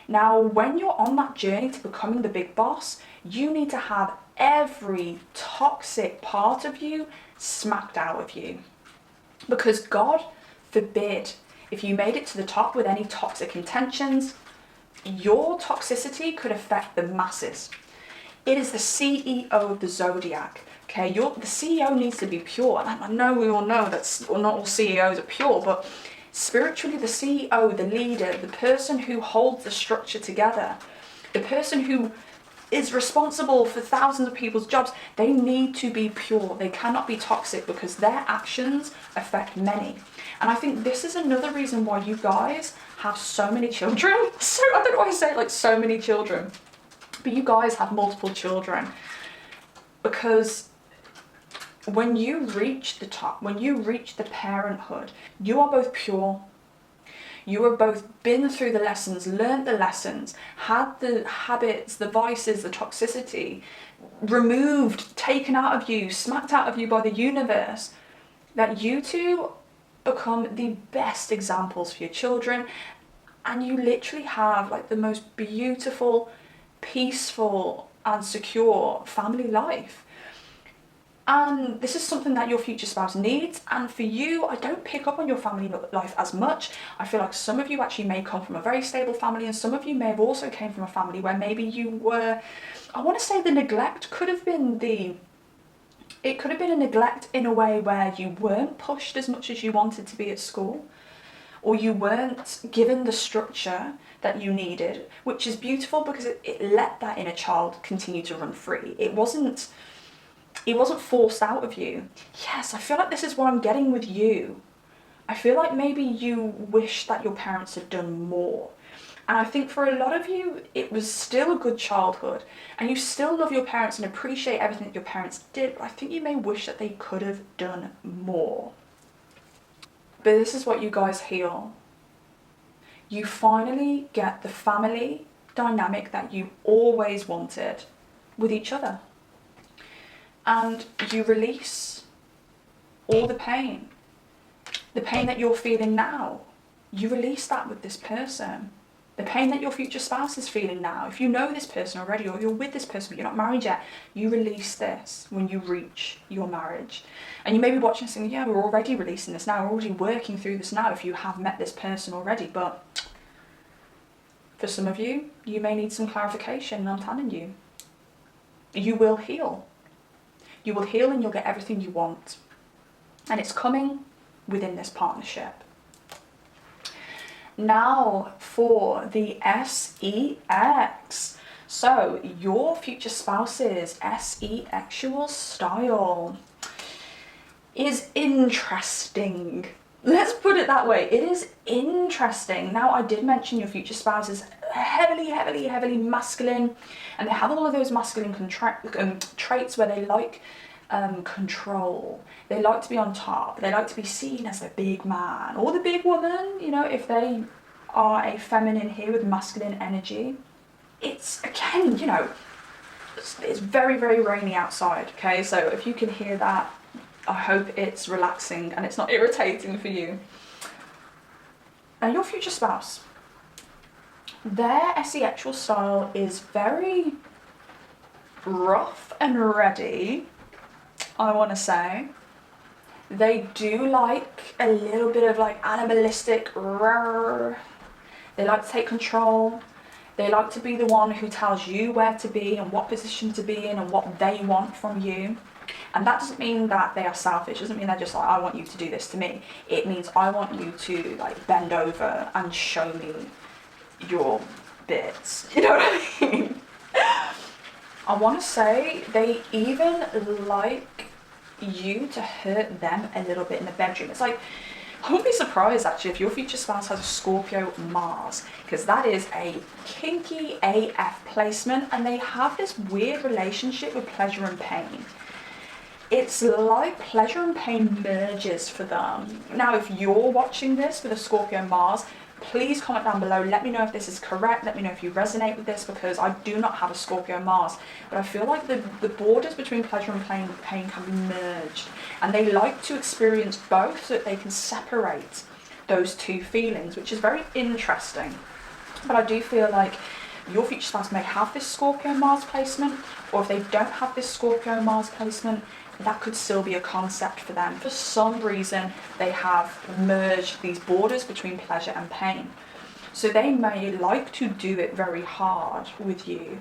Now, when you're on that journey to becoming the big boss, you need to have every toxic part of you smacked out of you. Because God forbid, if you made it to the top with any toxic intentions, your toxicity could affect the masses. It is the CEO of the zodiac. Okay, the CEO needs to be pure. And I know we all know that not all CEOs are pure, but spiritually, the CEO, the leader, the person who holds the structure together, the person who is responsible for thousands of people's jobs, they need to be pure. They cannot be toxic because their actions affect many. And I think this is another reason why you guys have so many children. So I don't know why I say like so many children, but you guys have multiple children, because when you reach the top, when you reach the parenthood, you are both pure. You have both been through the lessons, learned the lessons, had the habits, the vices, the toxicity removed, taken out of you, smacked out of you by the universe, that you two become the best examples for your children. And you literally have like the most beautiful, peaceful and secure family life. And this is something that your future spouse needs. And for you, I don't pick up on your family life as much. I feel like some of you actually may come from a very stable family, and some of you may have also came from a family where maybe you were, I want to say the neglect could have been it could have been a neglect in a way where you weren't pushed as much as you wanted to be at school, or you weren't given the structure that you needed, which is beautiful because it let that inner child continue to run free. It wasn't forced out of you. Yes, I feel like this is what I'm getting with you. I feel like maybe you wish that your parents had done more. And I think for a lot of you, it was still a good childhood, and you still love your parents and appreciate everything that your parents did, but I think you may wish that they could have done more. But this is what you guys heal. You finally get the family dynamic that you always wanted with each other. And you release all the pain that you're feeling now. You release that with this person. The pain that your future spouse is feeling now. If you know this person already, or you're with this person but you're not married yet, you release this when you reach your marriage. And you may be watching and saying, yeah, we're already releasing this now. We're already working through this now if you have met this person already. But for some of you, you may need some clarification, and I'm telling you, you will heal. You will heal and you'll get everything you want. And it's coming within this partnership. Now for the S3X. So your future spouse's S3X style is interesting. Let's put it that way. It is interesting. Now, I did mention your future spouse is heavily masculine, and they have all of those masculine traits where they like control. They like to be on top. They like to be seen as the big man or the big woman, you know, if they are a feminine here with masculine energy. It's, again, you know, it's very rainy outside, okay? So if you can hear that, I hope it's relaxing and it's not irritating for you. Now, your future spouse, their S3X style is very rough and ready, I want to say. They do like a little bit of like animalistic, they like to take control. They like to be the one who tells you where to be and what position to be in and what they want from you. And that doesn't mean that they are selfish. It doesn't mean they're just like, I want you to do this to me. It means I want you to like bend over and show me your bits. You know what I mean? I want to say they even like you to hurt them a little bit in the bedroom. It's like, I wouldn't be surprised actually if your future spouse has a Scorpio Mars, because that is a kinky AF placement, and they have this weird relationship with pleasure and pain. it's like pleasure and pain merges for them. Now, if you're watching this with a Scorpio Mars, please comment down below. Let me know if this is correct. Let me know if you resonate with this, because I do not have a Scorpio Mars. But I feel like the borders between pleasure and pain can be merged. And they like to experience both so that they can separate those two feelings, which is very interesting. But I do feel like your future spouse may have this Scorpio Mars placement, or if they don't have this Scorpio Mars placement, that could still be a concept for them. For some reason, they have merged these borders between pleasure and pain. So they may like to do it very hard with you,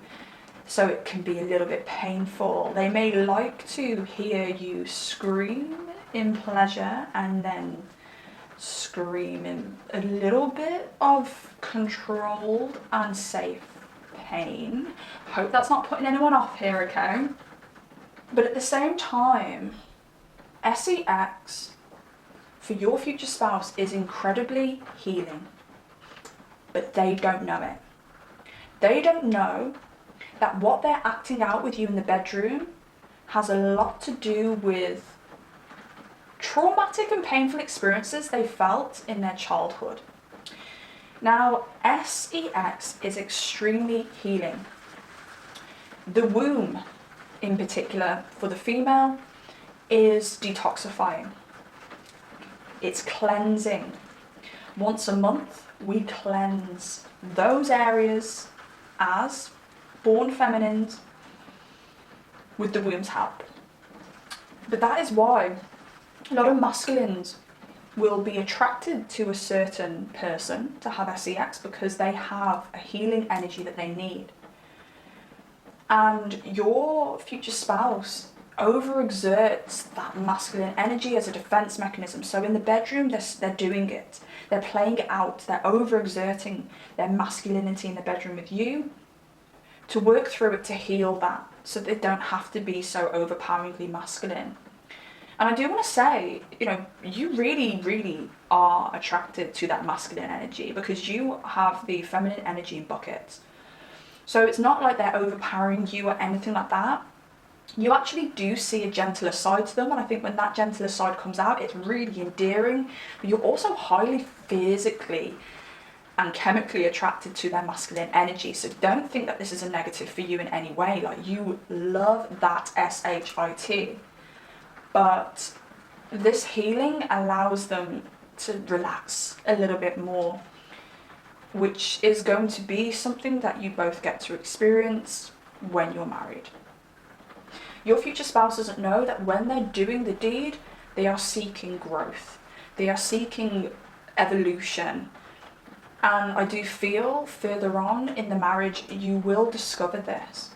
so it can be a little bit painful. They may like to hear you scream in pleasure and then scream in a little bit of controlled and safe pain. Hope that's not putting anyone off here, okay? But at the same time, S3X for your future spouse is incredibly healing, but they don't know it. They don't know that what they're acting out with you in the bedroom has a lot to do with traumatic and painful experiences they felt in their childhood. Now, S3X is extremely healing. The womb, in particular, for the female, is detoxifying. It's cleansing. Once a month, we cleanse those areas as born feminines with the womb's help. But that is why a lot of masculines will be attracted to a certain person to have S3X, because they have a healing energy that they need. And your future spouse overexerts that masculine energy as a defense mechanism. So in the bedroom, they're doing it. They're playing it out. They're overexerting their masculinity in the bedroom with you to work through it, to heal that, so they don't have to be so overpoweringly masculine. And I do want to say, you know, you really, really are attracted to that masculine energy, because you have the feminine energy in buckets. So it's not like they're overpowering you or anything like that. You actually do see a gentler side to them, and I think when that gentler side comes out, it's really endearing. But you're also highly physically and chemically attracted to their masculine energy. So don't think that this is a negative for you in any way. Like, you love that SHIT. But this healing allows them to relax a little bit more, which is going to be something that you both get to experience when you're married. Your future spouse doesn't know that when they're doing the deed, they are seeking growth. They are seeking evolution. And I do feel further on in the marriage, you will discover this.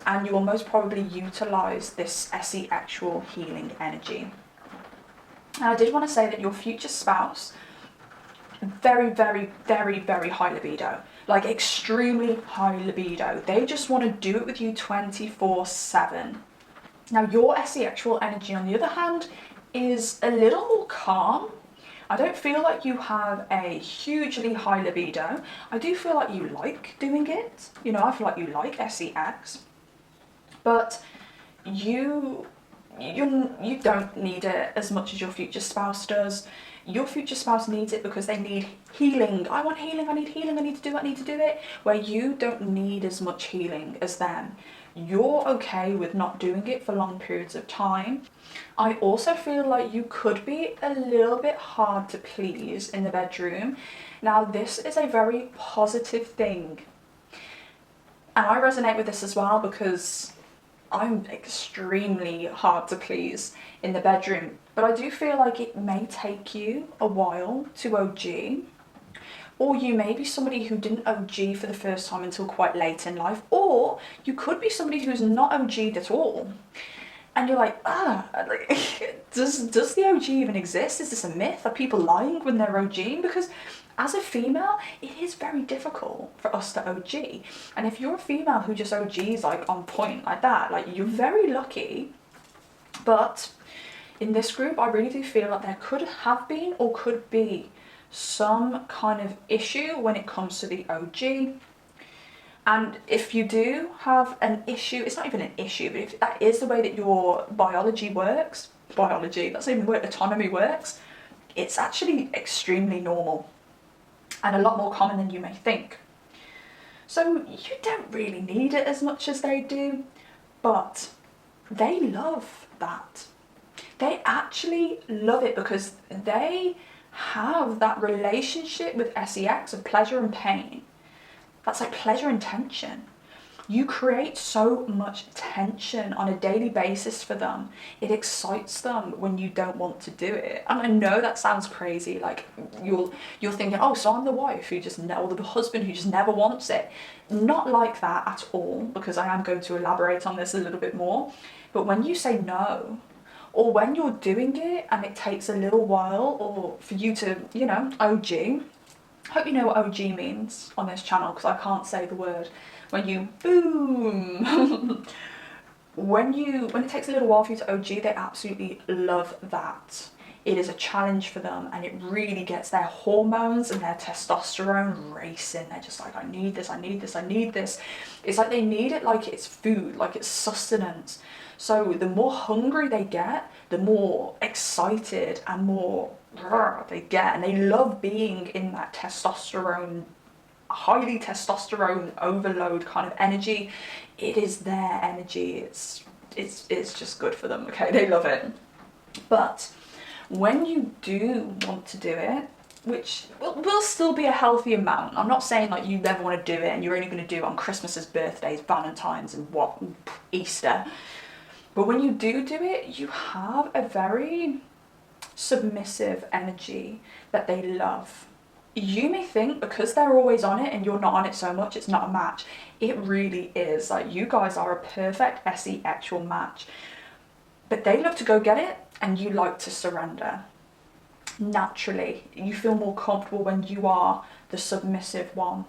And you will most probably utilize this SE-actual healing energy. And I did want to say that your future spouse, very, very, very, very high libido. Like, extremely high libido. They just want to do it with you 24/7. Now, your SE-actual energy, on the other hand, is a little more calm. I don't feel like you have a hugely high libido. I do feel like you like doing it. You know, I feel like you like SE-X. But you don't need it as much as your future spouse does. Your future spouse needs it because they need healing. I want healing, I need healing, I need to do it. Where you don't need as much healing as them. You're okay with not doing it for long periods of time. I also feel like you could be a little bit hard to please in the bedroom. Now, this is a very positive thing. And I resonate with this as well, because I'm extremely hard to please in the bedroom, but I do feel like it may take you a while to OG, or you may be somebody who didn't OG for the first time until quite late in life, or you could be somebody who's not OG'd at all, and you're like, does the OG even exist? Is this a myth? Are people lying when they're OGing? Because as a female, it is very difficult for us to OG. And if you're a female who just OGs like on point like that, like, you're very lucky. But in this group, I really do feel like there could have been or could be some kind of issue when it comes to the OG. And if you do have an issue, it's not even an issue, but if that is the way that your biology works, that's not even the way autonomy works, it's actually extremely normal and a lot more common than you may think. So you don't really need it as much as they do, but they love that. They actually love it because they have that relationship with S3X of pleasure and pain. That's like pleasure and tension. You create so much tension on a daily basis for them. It excites them when you don't want to do it. And I know that sounds crazy. Like you're thinking, oh, so I'm the wife who just, or the husband who just never wants it. Not like that at all, because I am going to elaborate on this a little bit more. But when you say no, or when you're doing it and it takes a little while, or for you to, OG. I hope you know what OG means on this channel, because I can't say the word. When you boom, when it takes a little while for you to OG, they absolutely love that. It is a challenge for them, and it really gets their hormones and their testosterone racing. They're just like, I need this, I need this, I need this. It's like they need it like it's food, like it's sustenance. So the more hungry they get, the more excited and more they get, and they love being in that testosterone, highly testosterone overload kind of energy. It is their energy. It's just good for them. Okay, they love it. But when you do want to do it, which will still be a healthy amount. I'm not saying like you never want to do it and you're only going to do it on Christmases, birthdays, Valentine's, and Easter. But when you do it, you have a very submissive energy that they love. You may think because they're always on it and you're not on it so much, it's not a match. It really is. Like, you guys are a perfect SE actual match. But they love to go get it and you like to surrender. Naturally, you feel more comfortable when you are the submissive one.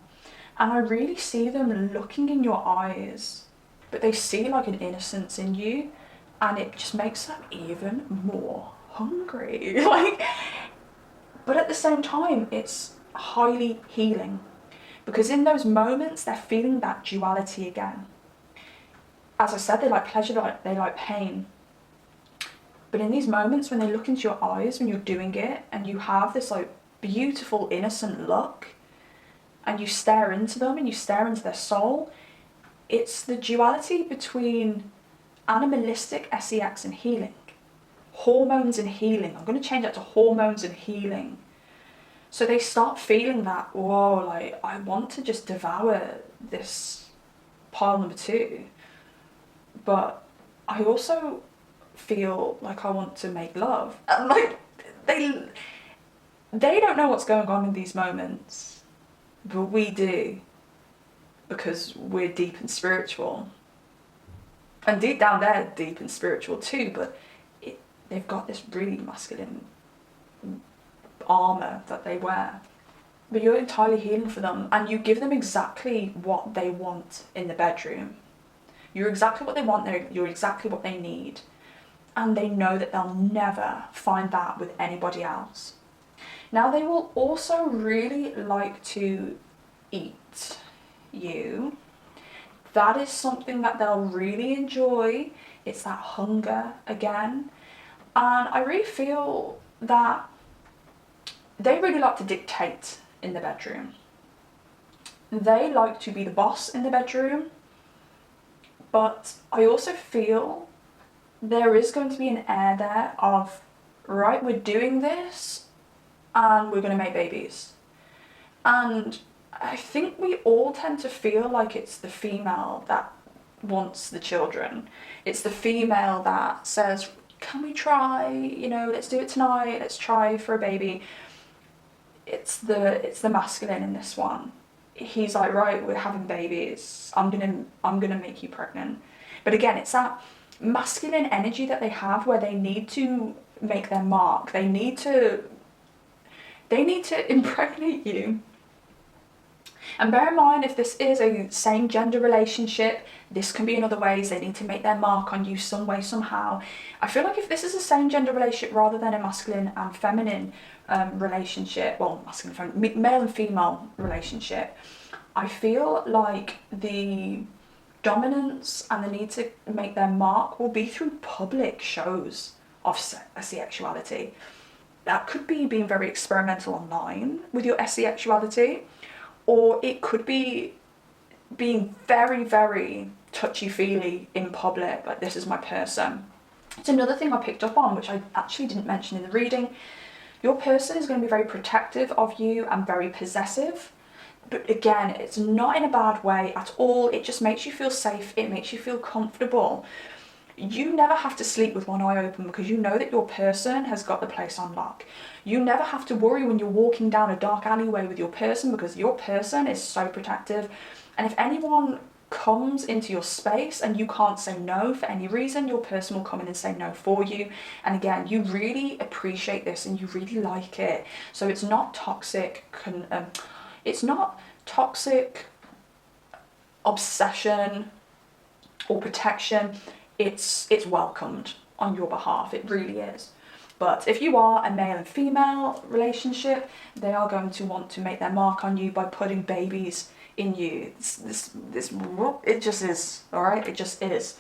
And I really see them looking in your eyes, but they see like an innocence in you, and it just makes them even more hungry. But at the same time, it's highly healing, because in those moments they're feeling that duality again. As I said, they like pleasure, they like pain. But in these moments when they look into your eyes when you're doing it, and you have this like beautiful innocent look, and you stare into them and you stare into their soul, it's the duality between animalistic SEX and healing. Hormones and healing. I'm going to change that to hormones and healing. So they start feeling that, whoa, like, I want to just devour this pile number 2. But I also feel like I want to make love. And like, they don't know what's going on in these moments. But we do. Because we're deep and spiritual. And deep down they're deep and spiritual too, but they've got this really masculine armour that they wear. But you're entirely healing for them, and you give them exactly what they want in the bedroom. You're exactly what they want, you're exactly what they need. And they know that they'll never find that with anybody else. Now, they will also really like to eat you. That is something that they'll really enjoy. It's that hunger again. And I really feel that they really like to dictate in the bedroom. They like to be the boss in the bedroom. But I also feel there is going to be an air there of, right, we're doing this and we're going to make babies. And I think we all tend to feel like it's the female that wants the children. It's the female that says, can we try, let's do it tonight, let's try for a baby. It's the masculine in this one. He's like, right, we're having babies, I'm gonna make you pregnant. But again, it's that masculine energy that they have where they need to make their mark. They need to impregnate you. And bear in mind, if this is a same gender relationship, this can be in other ways. They need to make their mark on you some way, somehow. I feel like if this is a same gender relationship rather than a masculine and feminine relationship, well, masculine, feminine, male and female relationship, I feel like the dominance and the need to make their mark will be through public shows of sexuality. That could be being very experimental online with your sexuality, or it could be being very, very touchy-feely in public, like this is my person. It's another thing I picked up on, which I actually didn't mention in the reading. Your person is going to be very protective of you and very possessive. But again, it's not in a bad way at all. It just makes you feel safe. It makes you feel comfortable. You never have to sleep with one eye open because you know that your person has got the place on lock. You never have to worry when you're walking down a dark alleyway with your person because your person is so protective. And if anyone comes into your space and you can't say no for any reason, your person will come in and say no for you. And again, you really appreciate this and you really like it. So it's not toxic. It's not toxic obsession or protection. It's welcomed on your behalf. It really is. But if you are a male and female relationship, they are going to want to make their mark on you by putting babies in you. It just is, all right? It just is.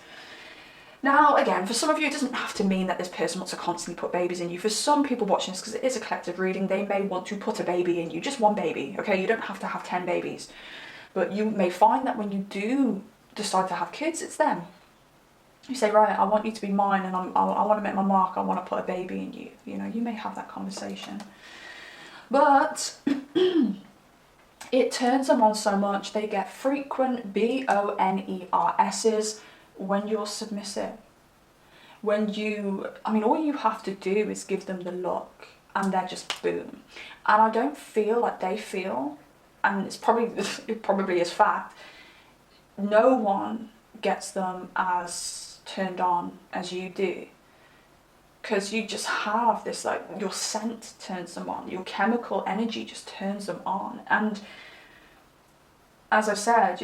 Now, again, for some of you, it doesn't have to mean that this person wants to constantly put babies in you. For some people watching this, because it is a collective reading, they may want to put a baby in you, just one baby, okay? You don't have to have 10 babies. But you may find that when you do decide to have kids, it's them. You say, right, I want you to be mine and I want to make my mark, I want to put a baby in you. You know, you may have that conversation. But it turns them on so much, they get frequent BONERSs when you're submissive. When all you have to do is give them the look and they're just boom. And I don't feel like they feel, and it probably is fact, no one gets them as turned on as you do, because you just have this, like, your scent turns them on, your chemical energy just turns them on. And as I said,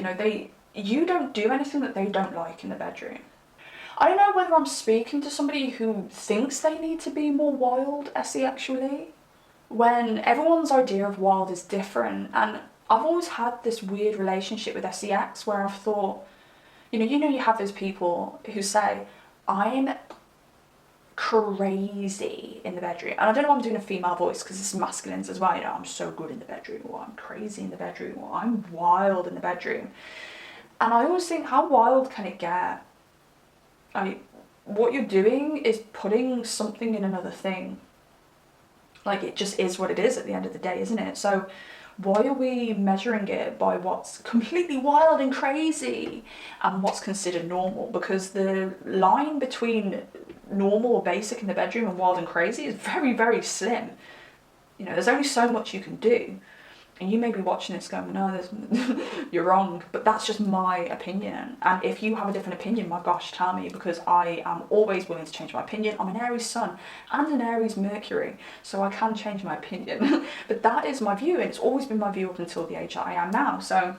you don't do anything that they don't like in the bedroom. I don't know whether I'm speaking to somebody who thinks they need to be more wild sexually, when everyone's idea of wild is different. And I've always had this weird relationship with S3X where I've thought, you have those people who say, I'm crazy in the bedroom. And I don't know why I'm doing a female voice because it's masculines as well. I'm so good in the bedroom, or I'm crazy in the bedroom, or I'm wild in the bedroom. And I always think, how wild can it get? What you're doing is putting something in another thing. Like, it just is what it is at the end of the day, isn't it? So why are we measuring it by what's completely wild and crazy and what's considered normal? Because the line between normal or basic in the bedroom and wild and crazy is very, very slim. There's only so much you can do. And you may be watching this going, no, you're wrong. But that's just my opinion. And if you have a different opinion, my gosh, tell me, because I am always willing to change my opinion. I'm an Aries sun and an Aries Mercury, so I can change my opinion. But that is my view, and it's always been my view up until the age that I am now. So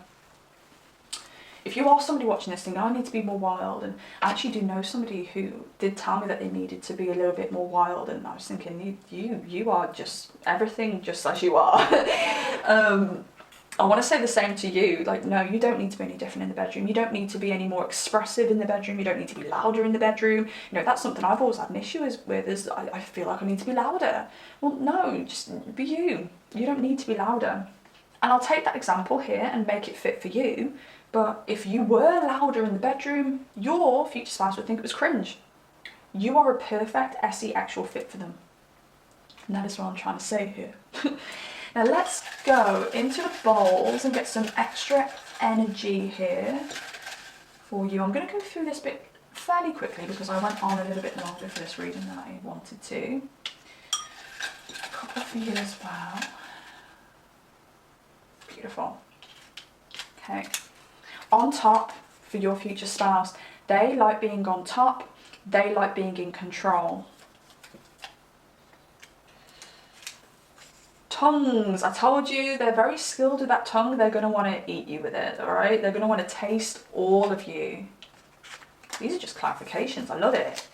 if you are somebody watching this thinking, I need to be more wild, and I actually do know somebody who did tell me that they needed to be a little bit more wild, and I was thinking, you are just everything just as you are. I want to say the same to you, like, no, you don't need to be any different in the bedroom. You don't need to be any more expressive in the bedroom. You don't need to be louder in the bedroom. That's something I've always had an issue with, is I feel like I need to be louder. Well, no, just be you. You don't need to be louder. And I'll take that example here and make it fit for you. But if you were louder in the bedroom, your future spouse would think it was cringe. You are a perfect actual fit for them. And that is what I'm trying to say here. Now let's go into the bowls and get some extra energy here for you. I'm going to go through this bit fairly quickly because I went on a little bit longer for this reading than I wanted to. A couple for you as well. Beautiful. Okay. On top for your future spouse, they like being on top, they like being in control. Tongues, I told you, they're very skilled with that tongue. They're going to want to eat you with it, all right? They're going to want to taste all of you. These are just clarifications. I love it.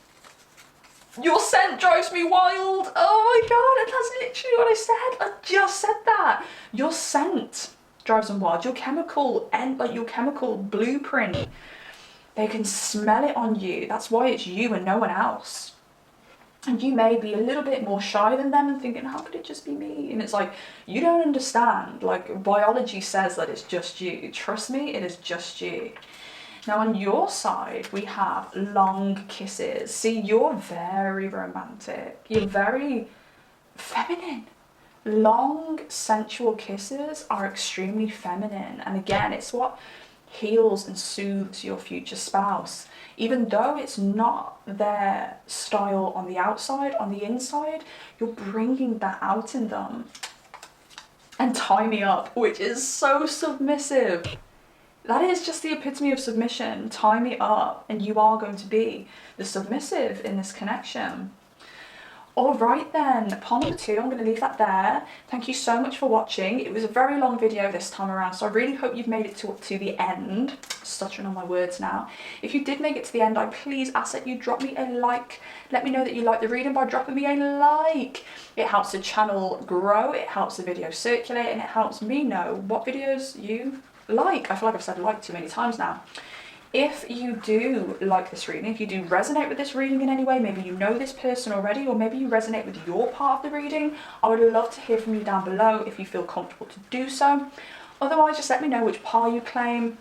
Your scent drives me wild. Oh my God, that's literally what I said. I just said that. Your scent drives them wild. Your chemical your chemical blueprint. They can smell it on you. That's why it's you and no one else. And you may be a little bit more shy than them and thinking, how could it just be me? And it's like, you don't understand. Like, biology says that it's just you. Trust me, it is just you. Now on your side, we have long kisses. See, you're very romantic. You're very feminine. Long, sensual kisses are extremely feminine. And again, it's what heals and soothes your future spouse. Even though it's not their style on the outside, on the inside, you're bringing that out in them. And tie me up, which is so submissive. That is just the epitome of submission. Tie me up, and you are going to be the submissive in this connection. All right then, pile number 2, I'm going to leave that there. Thank you so much for watching. It was a very long video this time around, so I really hope you've made it to the end. Stuttering on my words now. If you did make it to the end, I please ask that you drop me a like. Let me know that you like the reading by dropping me a like. It helps the channel grow, it helps the video circulate, and it helps me know what videos you like. I feel like I've said like too many times now. If you do like this reading, if you do resonate with this reading in any way, maybe you know this person already, or maybe you resonate with your part of the reading, I would love to hear from you down below if you feel comfortable to do so. Otherwise, just let me know which pile you claim.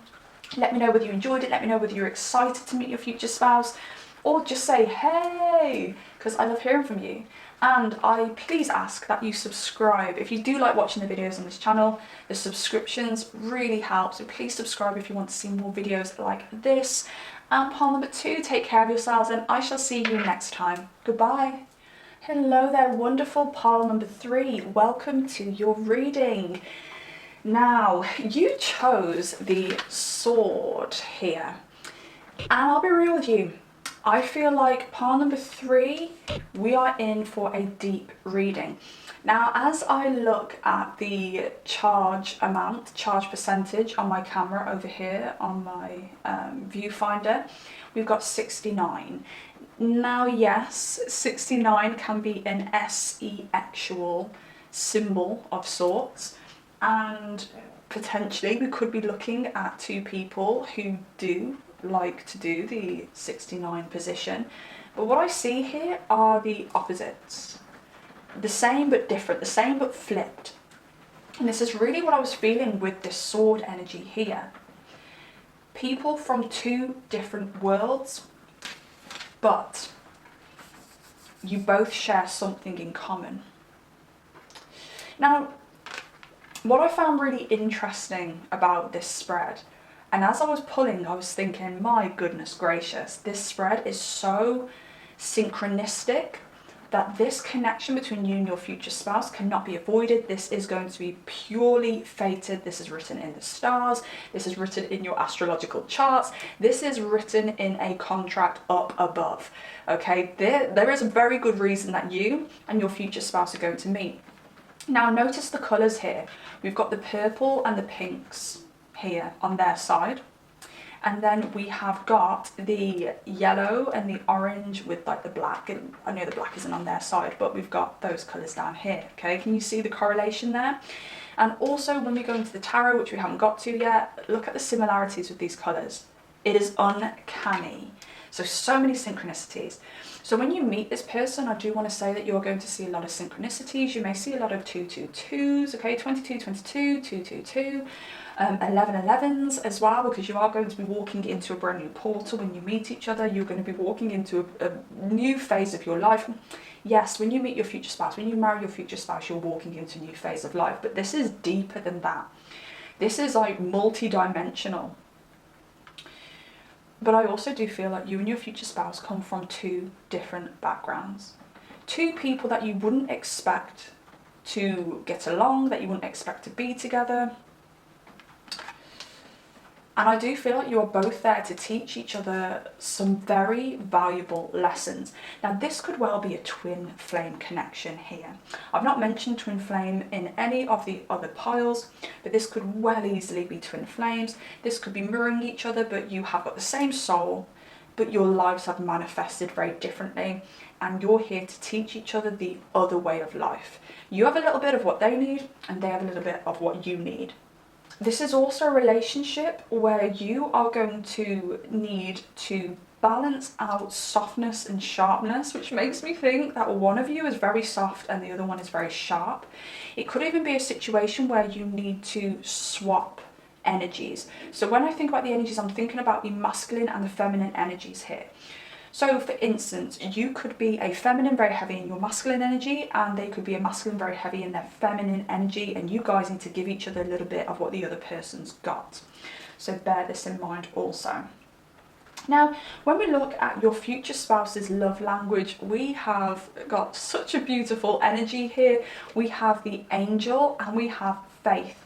Let me know whether you enjoyed it. Let me know whether you're excited to meet your future spouse, or just say, hey, because I love hearing from you. And I please ask that you subscribe. If you do like watching the videos on this channel, the subscriptions really help. So please subscribe if you want to see more videos like this. And pile number 2, take care of yourselves, and I shall see you next time. Goodbye. Hello there, wonderful pile number 3. Welcome to your reading. Now, you chose the sword here. And I'll be real with you. I feel like pile number 3, we are in for a deep reading. Now, as I look at the charge percentage on my camera over here on my viewfinder, we've got 69. Now, yes, 69 can be an S3X symbol of sorts, and potentially we could be looking at 2 people who do like to do the 69 position, but what I see here are the opposites. The same but different, the same but flipped. And this is really what I was feeling with this sword energy here. People from 2 different worlds, but you both share something in common. Now, what I found really interesting about this spread, and as I was pulling, I was thinking, my goodness gracious, this spread is so synchronistic that this connection between you and your future spouse cannot be avoided. This is going to be purely fated. This is written in the stars. This is written in your astrological charts. This is written in a contract up above. Okay, there is a very good reason that you and your future spouse are going to meet. Now notice the colours here. We've got the purple and the pinks here on their side, and then we have got the yellow and the orange with like the black, and I know the black isn't on their side, but we've got those colours down here. Okay, can you see the correlation there? And also when we go into the tarot, which we haven't got to yet, look at the similarities with these colours. It is uncanny. So many synchronicities. So when you meet this person, I do want to say that you're going to see a lot of synchronicities. You may see a lot of 222s, okay, 2222, 222, 1111s as well, because you are going to be walking into a brand new portal. When you meet each other, you're going to be walking into a new phase of your life. Yes, when you meet your future spouse, when you marry your future spouse, you're walking into a new phase of life, but this is deeper than that. This is like multi-dimensional. But I also do feel like you and your future spouse come from 2 different backgrounds. 2 people that you wouldn't expect to get along, that you wouldn't expect to be together. And I do feel like you're both there to teach each other some very valuable lessons. Now, this could well be a twin flame connection here. I've not mentioned twin flame in any of the other piles, but this could well easily be twin flames. This could be mirroring each other, but you have got the same soul, but your lives have manifested very differently, and you're here to teach each other the other way of life. You have a little bit of what they need, and they have a little bit of what you need. This is also a relationship where you are going to need to balance out softness and sharpness, which makes me think that one of you is very soft and the other one is very sharp. It could even be a situation where you need to swap energies. So when I think about the energies, I'm thinking about the masculine and the feminine energies here. So for instance, you could be a feminine very heavy in your masculine energy, and they could be a masculine very heavy in their feminine energy, and you guys need to give each other a little bit of what the other person's got. So bear this in mind also. Now, when we look at your future spouse's love language, we have got such a beautiful energy here. We have the angel and we have faith.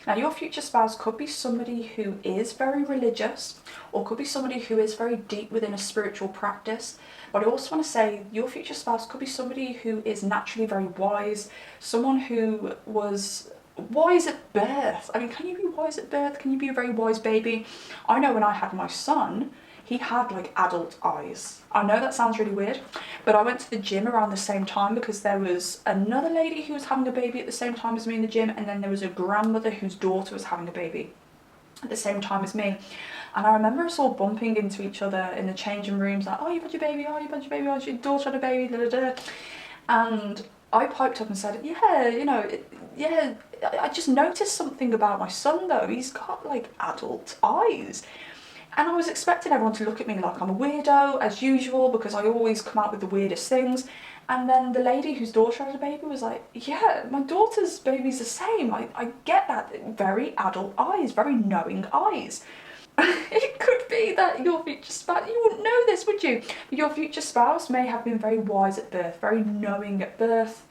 Now, your future spouse could be somebody who is very religious, or could be somebody who is very deep within a spiritual practice. But I also want to say your future spouse could be somebody who is naturally very wise, someone who was wise at birth. I mean, can you be wise at birth? Can you be a very wise baby? I know when I had my son, he had like adult eyes. I know that sounds really weird, but I went to the gym around the same time because there was another lady who was having a baby at the same time as me in the gym, and then there was a grandmother whose daughter was having a baby at the same time as me. And I remember us all bumping into each other in the changing rooms, like, oh, you've had your baby, oh, you've had your baby, oh, your daughter had a baby, da da da. And I piped up and said, yeah, I just noticed something about my son though. He's got like adult eyes. And I was expecting everyone to look at me like I'm a weirdo, as usual, because I always come out with the weirdest things. And then the lady whose daughter had a baby was like, yeah, my daughter's baby's the same. I get that. Very adult eyes, very knowing eyes. It could be that your future spouse, you wouldn't know this, would you? But your future spouse may have been very wise at birth, very knowing at birth.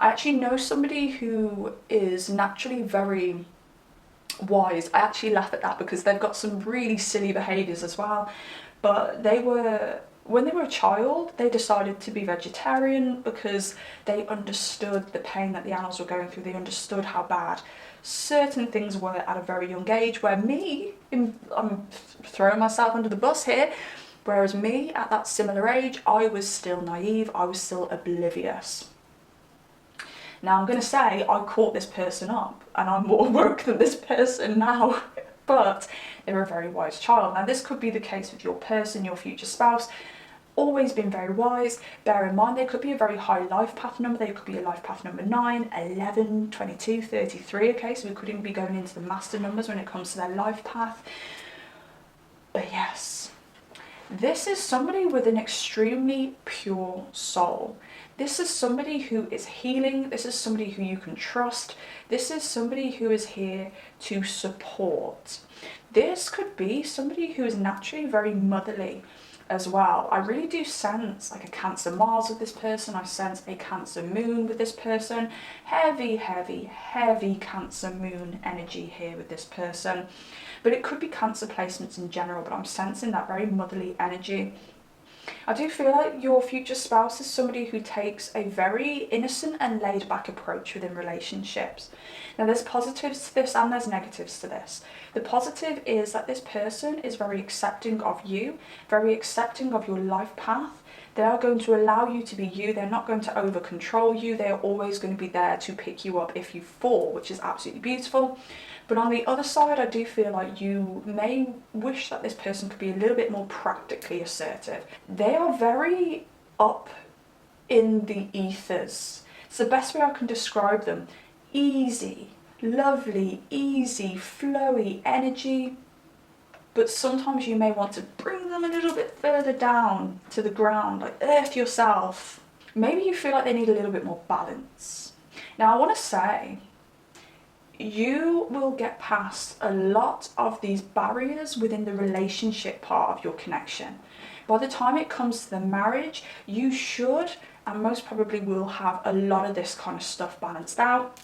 I actually know somebody who is naturally very wise. I actually laugh at that because they've got some really silly behaviours as well. But when they were a child, they decided to be vegetarian because they understood the pain that the animals were going through. They understood how bad certain things were at a very young age, where I'm throwing myself under the bus here, whereas me at that similar age, I was still naive, I was still oblivious. Now I'm going to say I caught this person up and I'm more woke than this person now, but they're a very wise child. Now this could be the case with your person, your future spouse. Always been very wise. Bear in mind, they could be a very high life path number. They could be a life path number 9, 11, 22, 33. Okay, so we could even be going into the master numbers when it comes to their life path. But yes, this is somebody with an extremely pure soul. This is somebody who is healing. This is somebody who you can trust. This is somebody who is here to support. This could be somebody who is naturally very motherly as well. I really do sense like a Cancer Mars with this person. I sense a Cancer Moon with this person. Heavy, heavy, heavy Cancer Moon energy here with this person. But it could be Cancer placements in general, but I'm sensing that very motherly energy. I do feel like your future spouse is somebody who takes a very innocent and laid back approach within relationships. Now there's positives to this and there's negatives to this. The positive is that this person is very accepting of you, very accepting of your life path. They are going to allow you to be you. They're not going to over control you. They're always going to be there to pick you up if you fall, which is absolutely beautiful. But on the other side, I do feel like you may wish that this person could be a little bit more practically assertive. They are very up in the ethers. It's the best way I can describe them. Easy, lovely, easy, flowy energy. But sometimes you may want to bring them a little bit further down to the ground, like earth yourself. Maybe you feel like they need a little bit more balance. Now I want to say, you will get past a lot of these barriers within the relationship part of your connection. By the time it comes to the marriage, you should and most probably will have a lot of this kind of stuff balanced out.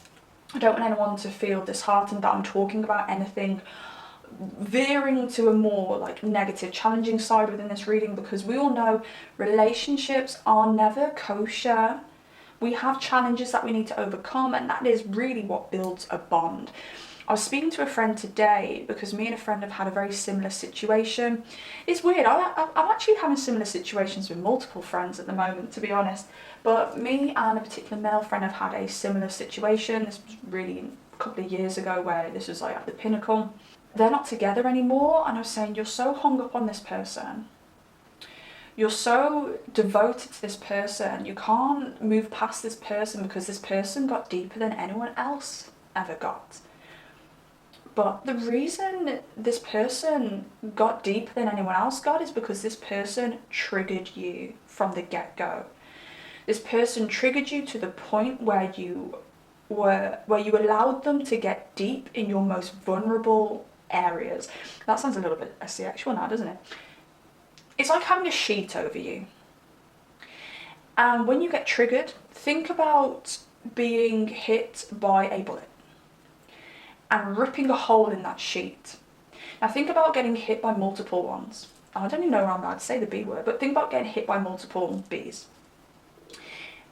I don't want anyone to feel disheartened that I'm talking about anything veering to a more like negative, challenging side within this reading, because we all know relationships are never kosher. We have challenges that we need to overcome, and that is really what builds a bond. I was speaking to a friend today because me and a friend have had a very similar situation. It's weird, I'm actually having similar situations with multiple friends at the moment, to be honest. But me and a particular male friend have had a similar situation. This was really a couple of years ago, where this was like at the pinnacle. They're not together anymore, and I was saying, you're so hung up on this person. You're so devoted to this person. You can't move past this person because this person got deeper than anyone else ever got. But the reason this person got deeper than anyone else got is because this person triggered you from the get-go. This person triggered you to the point where you allowed them to get deep in your most vulnerable areas. That sounds a little bit S3X now, doesn't it? It's like having a sheet over you. And when you get triggered, think about being hit by a bullet and ripping a hole in that sheet. Now think about getting hit by multiple ones. I don't even know how I'm allowed to say the B word, but think about getting hit by multiple Bs.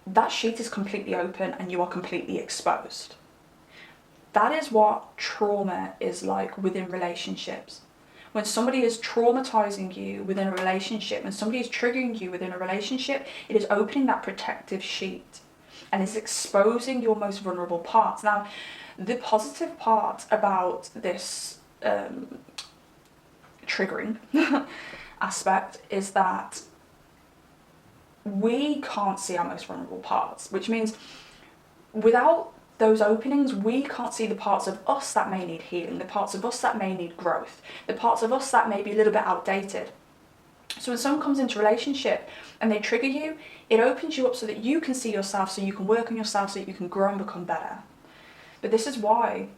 That sheet is completely open and you are completely exposed. That is what trauma is like within relationships. When somebody is traumatizing you within a relationship, when somebody is triggering you within a relationship, it is opening that protective sheet and is exposing your most vulnerable parts. Now, the positive part about this triggering aspect is that we can't see our most vulnerable parts, which means without those openings, we can't see the parts of us that may need healing, the parts of us that may need growth, the parts of us that may be a little bit outdated. So when someone comes into a relationship and they trigger you, it opens you up so that you can see yourself, so you can work on yourself, so that you can grow and become better. But this is why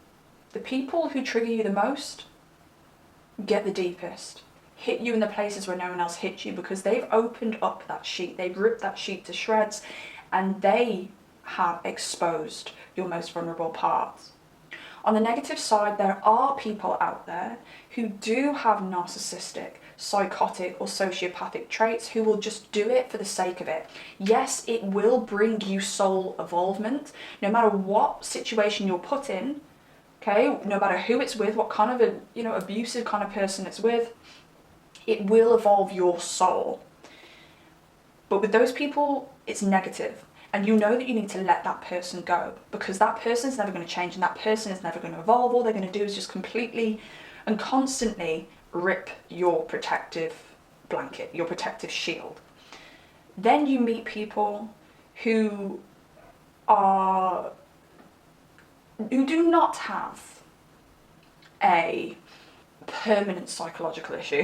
the people who trigger you the most get the deepest, hit you in the places where no one else hit you, because they've opened up that sheet, they've ripped that sheet to shreds, and they have exposed your most vulnerable parts. On the negative side, there are people out there who do have narcissistic, psychotic or sociopathic traits, who will just do it for the sake of it. Yes, it will bring you soul evolvement, no matter what situation you're put in, okay, no matter who it's with, what kind of abusive kind of person it's with, it will evolve your soul. But with those people, it's negative. And you know that you need to let that person go, because that person's never going to change and that person is never going to evolve. All they're going to do is just completely and constantly rip your protective blanket, your protective shield. Then you meet people who do not have a permanent psychological issue.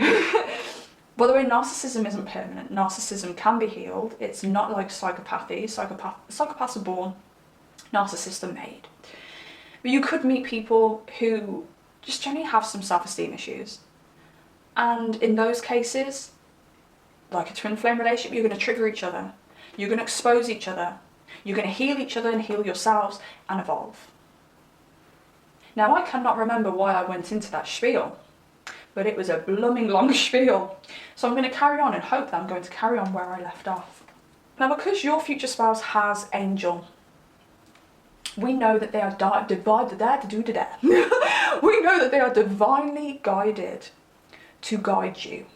By the way, narcissism isn't permanent. Narcissism can be healed. It's not like psychopathy. Psychopaths are born, narcissists are made. But you could meet people who just generally have some self-esteem issues. And in those cases, like a twin flame relationship, you're going to trigger each other. You're going to expose each other. You're going to heal each other and heal yourselves and evolve. Now, I cannot remember why I went into that spiel, but it was a blooming long spiel. So I'm going to carry on and hope that I'm going to carry on where I left off. Now, because your future spouse has angel, we know that they are we know that they are divinely guided to guide you,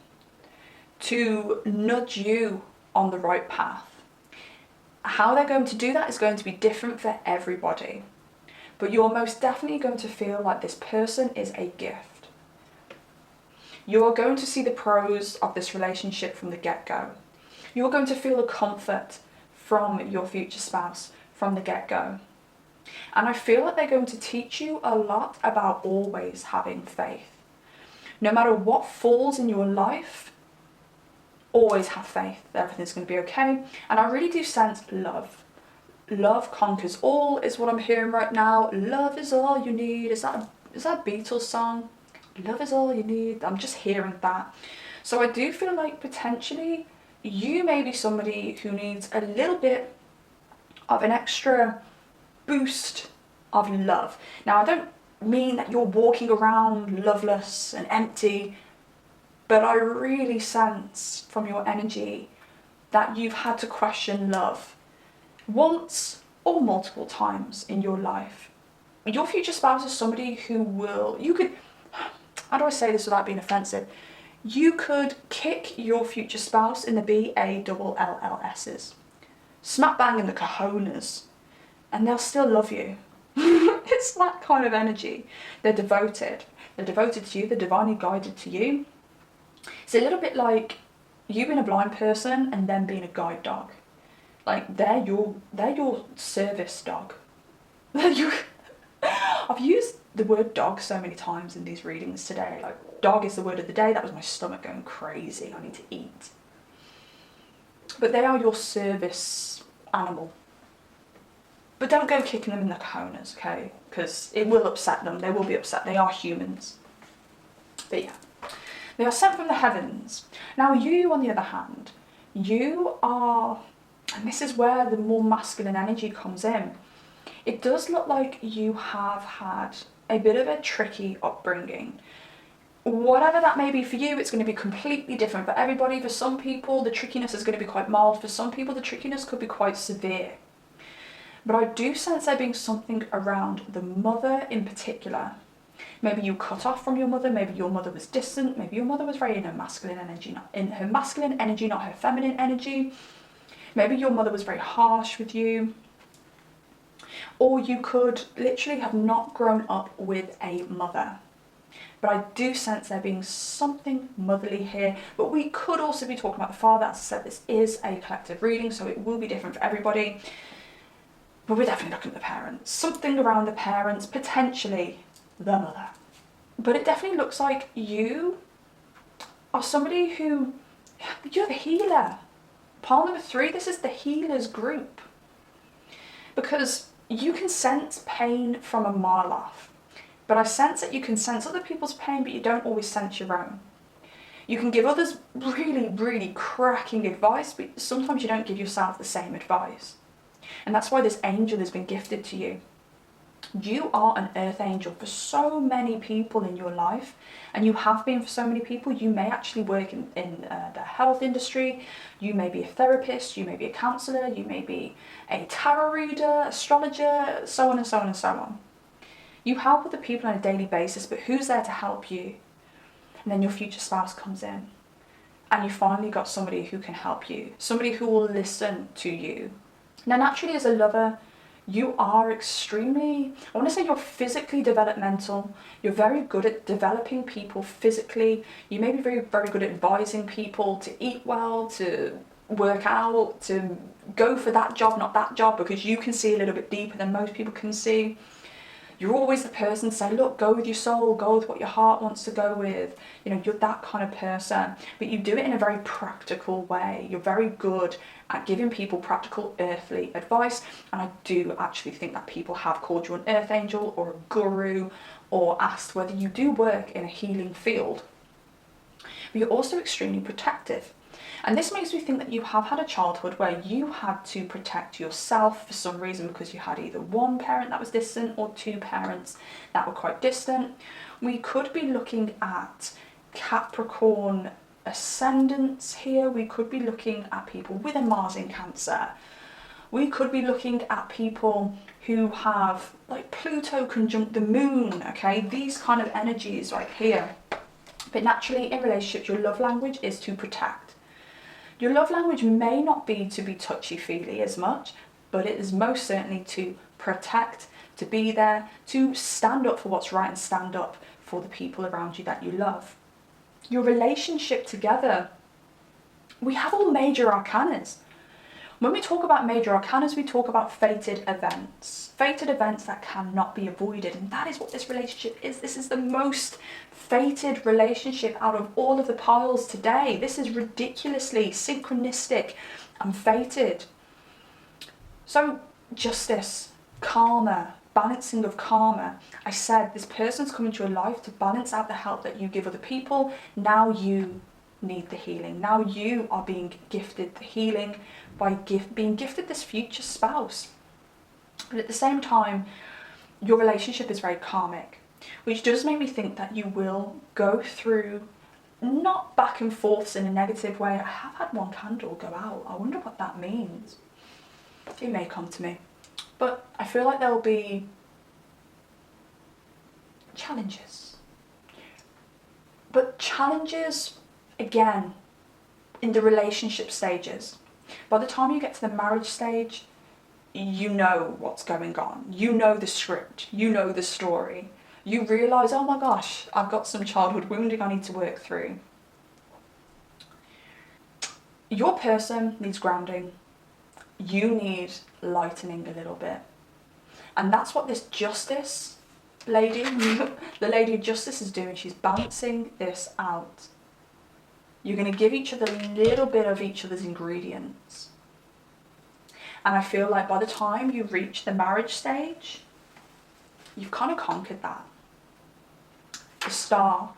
to nudge you on the right path. How they're going to do that is going to be different for everybody, but you're most definitely going to feel like this person is a gift. You are going to see the pros of this relationship from the get-go. You are going to feel the comfort from your future spouse from the get-go. And I feel like they're going to teach you a lot about always having faith. No matter what falls in your life, always have faith that everything's going to be okay. And I really do sense love. Love conquers all is what I'm hearing right now. Love is all you need. Is that a Beatles song? Love is all you need. I'm just hearing that. So I do feel like potentially you may be somebody who needs a little bit of an extra boost of love. Now, I don't mean that you're walking around loveless and empty, but I really sense from your energy that you've had to question love once or multiple times in your life. Your future spouse is somebody who will, you could, how do I say this without being offensive? You could kick your future spouse in the BALLLS's, smack bang in the cojones, and they'll still love you. It's that kind of energy. They're devoted. They're devoted to you. They're divinely guided to you. It's a little bit like you being a blind person and them being a guide dog. Like they're your service dog. I've used the word dog so many times in these readings today. Like dog is the word of the day. That was my stomach going crazy. I need to eat. But they are your service animal. But don't go kicking them in the cojones, okay? Because it will upset them. They will be upset. They are humans. But yeah. They are sent from the heavens. Now you, on the other hand, you are, and this is where the more masculine energy comes in. It does look like you have had a bit of a tricky upbringing. Whatever that may be for you, it's going to be completely different for everybody. For some people, the trickiness is going to be quite mild. For some people, the trickiness could be quite severe. But I do sense there being something around the mother in particular. Maybe you cut off from your mother, maybe your mother was distant, maybe your mother was very in her masculine energy, not her feminine energy. Maybe your mother was very harsh with you. Or you could literally have not grown up with a mother. But I do sense there being something motherly here. But we could also be talking about the father. As I said, this is a collective reading, so it will be different for everybody. But we're definitely looking at the parents. Something around the parents, potentially the mother. But it definitely looks like you are somebody who, you're the healer. Pile number 3, this is the healers group. Because you can sense pain from a mile off. But I sense that you can sense other people's pain, but you don't always sense your own. You can give others really, really cracking advice, but sometimes you don't give yourself the same advice. And that's why this angel has been gifted to you. You are an earth angel for so many people in your life, and you have been for so many people. You may actually work in the health industry, you may be a therapist, you may be a counsellor, you may be a tarot reader, astrologer, so on and so on and so on. You help other people on a daily basis, but who's there to help you? And then your future spouse comes in, and you finally got somebody who can help you, somebody who will listen to you. Now naturally as a lover, you are extremely, I want to say you're physically developmental. You're very good at developing people physically. You may be very, very good at advising people to eat well, to work out, to go for that job, not that job, because you can see a little bit deeper than most people can see. You're always the person to say, look, go with your soul, go with what your heart wants to go with. You know, you're that kind of person, but you do it in a very practical way. You're very good at giving people practical earthly advice. And I do actually think that people have called you an earth angel or a guru or asked whether you do work in a healing field. But you're also extremely protective. And this makes me think that you have had a childhood where you had to protect yourself for some reason because you had either one parent that was distant or two parents that were quite distant. We could be looking at Capricorn ascendants here. We could be looking at people with a Mars in Cancer. We could be looking at people who have like Pluto conjunct the moon, okay? These kind of energies right here. But naturally in relationships, your love language is to protect. Your love language may not be to be touchy-feely as much, but it is most certainly to protect, to be there, to stand up for what's right and stand up for the people around you that you love. Your relationship together, we have all major arcanas. When we talk about major arcanas, we talk about fated events that cannot be avoided, and that is what this relationship is. This is the most fated relationship out of all of the piles today. This is ridiculously synchronistic and fated. So justice, karma, balancing of karma. I said this person's coming to your life to balance out the help that you give other people. Now you need the healing. Now you are being gifted the healing by being gifted this future spouse. But at the same time, your relationship is very karmic. which does make me think that you will go through, not back and forths in a negative way. I have had one candle go out. I wonder what that means. It may come to me. But I feel like there'll be challenges. But challenges, again, in the relationship stages. By the time you get to the marriage stage, you know what's going on. You know the script. You know the story. You realise, oh my gosh, I've got some childhood wounding I need to work through. Your person needs grounding. You need lightening a little bit. And that's what this justice lady, the lady of justice, is doing. She's balancing this out. You're going to give each other a little bit of each other's ingredients. And I feel like by the time you reach the marriage stage, you've kind of conquered that. The star.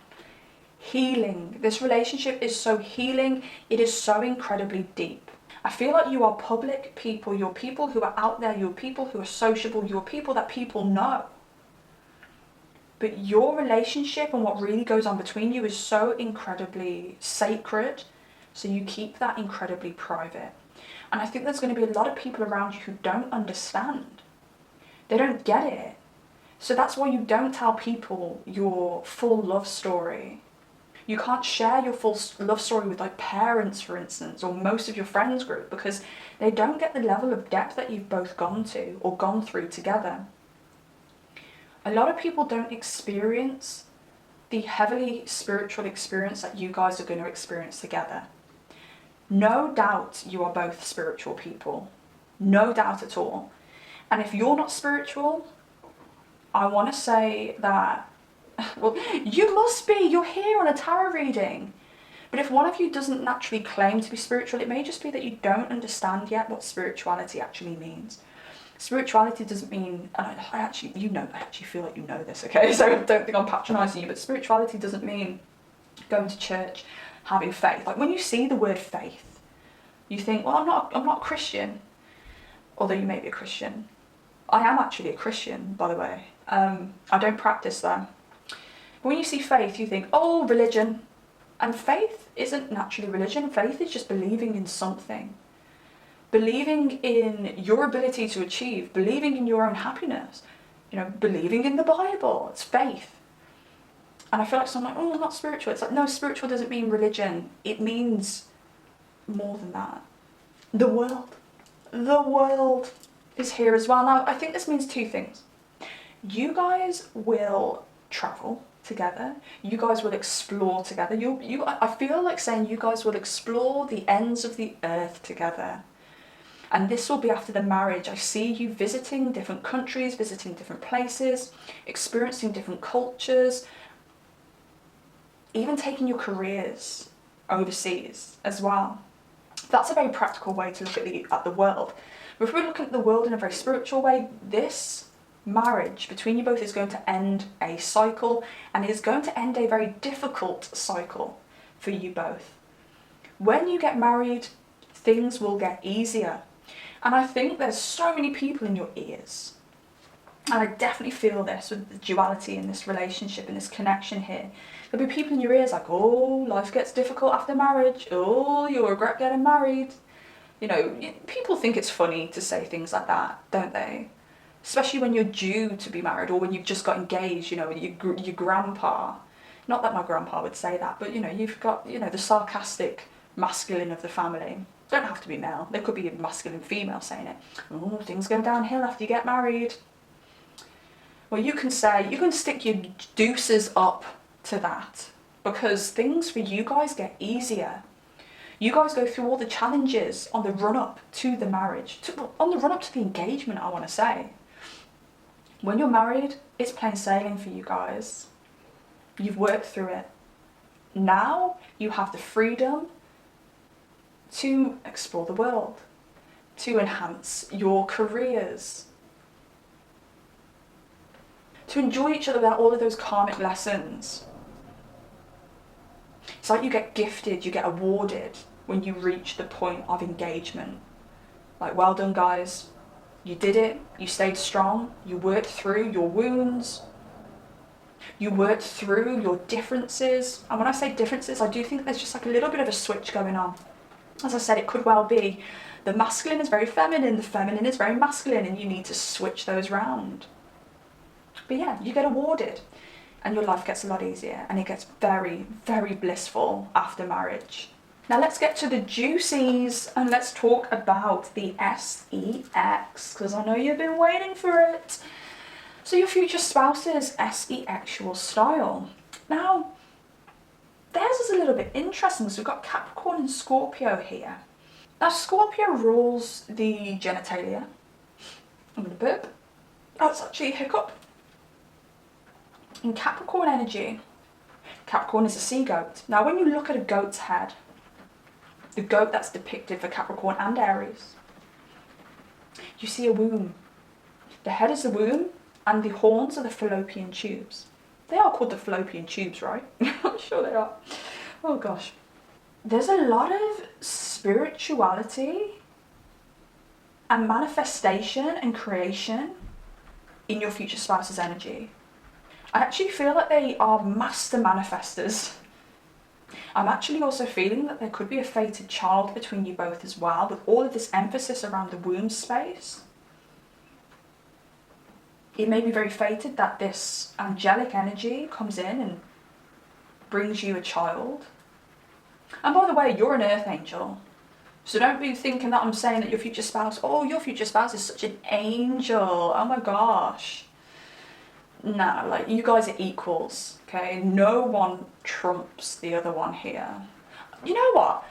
Healing. This relationship is so healing. It is so incredibly deep. I feel like you are public people. You're people who are out there. You're people who are sociable. You're people that people know. But your relationship and what really goes on between you is so incredibly sacred. So you keep that incredibly private. And I think there's going to be a lot of people around you who don't understand. They don't get it. So that's why you don't tell people your full love story. You can't share your full love story with like parents, for instance, or most of your friends group, because they don't get the level of depth that you've both gone to or gone through together. A lot of people don't experience the heavily spiritual experience that you guys are going to experience together. No doubt you are both spiritual people. No doubt at all. And if you're not spiritual, I want to say that, well, you must be. You're here on a tarot reading. But if one of you doesn't naturally claim to be spiritual, it may just be that you don't understand yet what spirituality actually means. Spirituality doesn't mean, and I actually feel like you know this, okay? So don't think I'm patronising you, but spirituality doesn't mean going to church, having faith. Like when you see the word faith, you think, well, I'm not a Christian, although you may be a Christian. I am actually a Christian, by the way. I don't practice though. But when you see faith, you think, oh, religion. And faith isn't naturally religion. Faith is just believing in something. Believing in your ability to achieve, believing in your own happiness, believing in the Bible. It's faith. And I feel like someone like, oh, I'm not spiritual. It's like, no, spiritual doesn't mean religion. It means more than that. The world is here as well. Now, I think this means two things. You guys will travel together. You guys will explore together. I feel like saying you guys will explore the ends of the earth together. And this will be after the marriage. I see you visiting different countries, visiting different places, experiencing different cultures, even taking your careers overseas as well. That's a very practical way to look at the world. But if we're looking at the world in a very spiritual way, this marriage between you both is going to end a cycle, and it is going to end a very difficult cycle for you both. When you get married, things will get easier. And I think there's so many people in your ears. And I definitely feel this with the duality in this relationship, in this connection here. There'll be people in your ears like, oh, life gets difficult after marriage. Oh, you'll regret getting married. People think it's funny to say things like that, don't they? Especially when you're due to be married or when you've just got engaged, with your grandpa. Not that my grandpa would say that, but you've got, the sarcastic masculine of the family. Don't have to be male. There could be a masculine female saying it. Oh, things go downhill after you get married. Well, you can stick your deuces up to that, because things for you guys get easier. You guys go through all the challenges on the run-up to the marriage, on the run-up to the engagement, I want to say. When you're married, it's plain sailing for you guys. You've worked through it. Now you have the freedom to explore the world, to enhance your careers, to enjoy each other without all of those karmic lessons. It's like you get gifted, you get awarded when you reach the point of engagement. Like, well done, guys. You did it. You stayed strong. You worked through your wounds. You work through your differences. And when I say differences, I do think there's just like a little bit of a switch going on. As I said, it could well be the masculine is very feminine, the feminine is very masculine, and you need to switch those round. But yeah, you get awarded and your life gets a lot easier and it gets very, very blissful after marriage. Now let's get to the juicies and let's talk about the S3X, because I know you've been waiting for it. So your future spouse's S3X style. Now, theirs is a little bit interesting because we've got Capricorn and Scorpio here. Now Scorpio rules the genitalia. I'm going to burp. Oh, it's actually a hiccup. In Capricorn energy, Capricorn is a sea goat. Now when you look at a goat's head, the goat that's depicted for Capricorn and Aries, you see a womb. The head is the womb and the horns are the fallopian tubes. They are called the fallopian tubes, right? I'm sure they are. Oh gosh. There's a lot of spirituality and manifestation and creation in your future spouse's energy. I actually feel that they are master manifestors. I'm actually also feeling that there could be a fated child between you both as well, with all of this emphasis around the womb space. It may be very fated that this angelic energy comes in and brings you a child. And by the way, you're an earth angel. So don't be thinking that I'm saying that your future spouse, oh, your future spouse is such an angel. Oh my gosh. No, like you guys are equals, okay? No one trumps the other one here. You know what?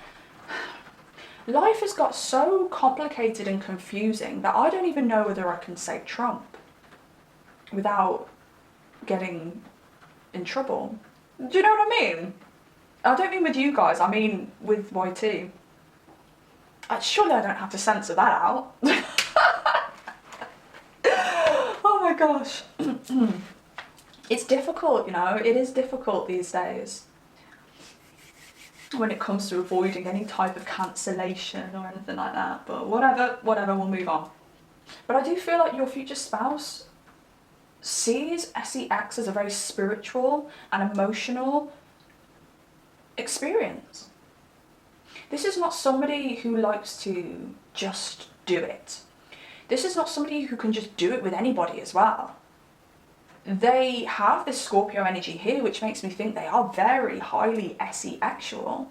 Life has got so complicated and confusing that I don't even know whether I can say Trump without getting in trouble. Do you know what I mean? I don't mean with you guys, I mean with YT. Surely I don't have to censor that out. Oh my gosh. It's difficult, you know, it is difficult these days when it comes to avoiding any type of cancellation or anything like that, but whatever, we'll move on. But I do feel like your future spouse sees S3X as a very spiritual and emotional experience. This is not somebody who likes to just do it. This is not somebody who can just do it with anybody as well. They have this Scorpio energy here, which makes me think they are very highly S3X.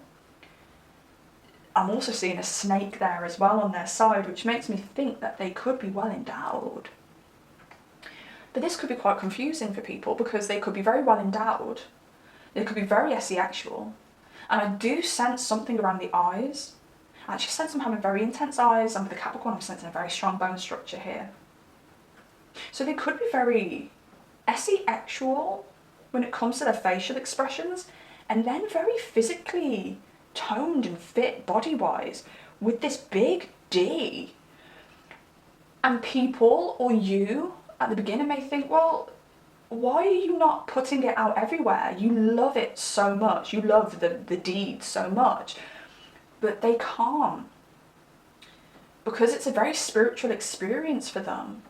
I'm also seeing a snake there as well on their side, which makes me think that they could be well endowed. But this could be quite confusing for people because they could be very well endowed. They could be very S3X. And I do sense something around the eyes. I actually sense them having very intense eyes, and with the Capricorn I'm sensing a very strong bone structure here. So they could be very S3X when it comes to their facial expressions, and then very physically toned and fit body-wise with this big D. And people, or you, at the beginning may think, well, why are you not putting it out everywhere? You love it so much. You love the deed so much. But they can't. Because it's a very spiritual experience for them.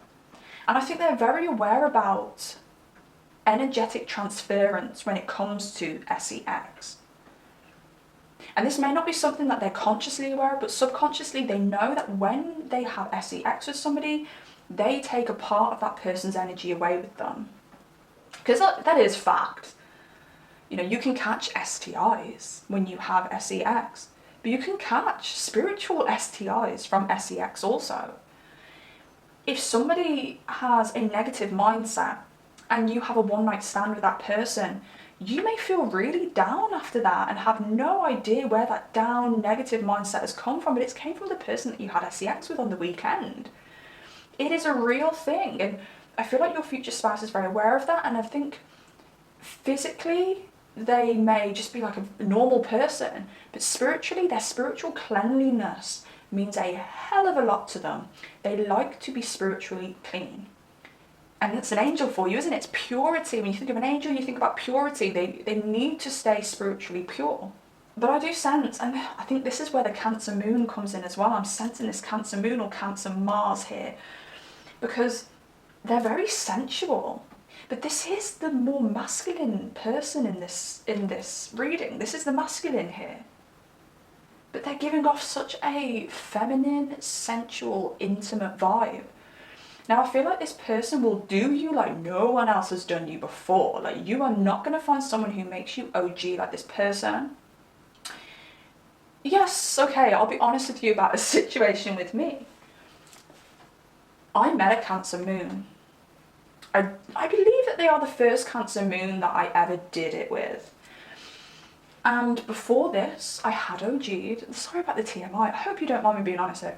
And I think they're very aware about energetic transference when it comes to S3X. And this may not be something that they're consciously aware of, but subconsciously they know that when they have S3X with somebody, they take a part of that person's energy away with them. Because that is fact. You know, you can catch STIs when you have S3X, but you can catch spiritual STIs from S3X also. If somebody has a negative mindset and you have a one-night stand with that person, you may feel really down after that and have no idea where that down negative mindset has come from, but it's came from the person that you had S3X with on the weekend. It is a real thing, and I feel like your future spouse is very aware of that, and I think physically they may just be like a normal person, but spiritually their spiritual cleanliness means a hell of a lot to them. They like to be spiritually clean. And it's an angel for you, isn't it? It's purity. When you think of an angel, you think about purity. They need to stay spiritually pure. But I do sense, and I think this is where the Cancer Moon comes in as well. I'm sensing this Cancer Moon or Cancer Mars here, because they're very sensual. But this is the more masculine person in this reading. This is the masculine here. But they're giving off such a feminine, sensual, intimate vibe. Now I feel like this person will do you like no one else has done you before. Like, you are not going to find someone who makes you OG like this person. Yes, okay, I'll be honest with you about a situation with me. I met a Cancer moon. I believe that they are the first Cancer moon that I ever did it with. And before this, I had OG'd. Sorry about the TMI, I hope you don't mind me being honest here.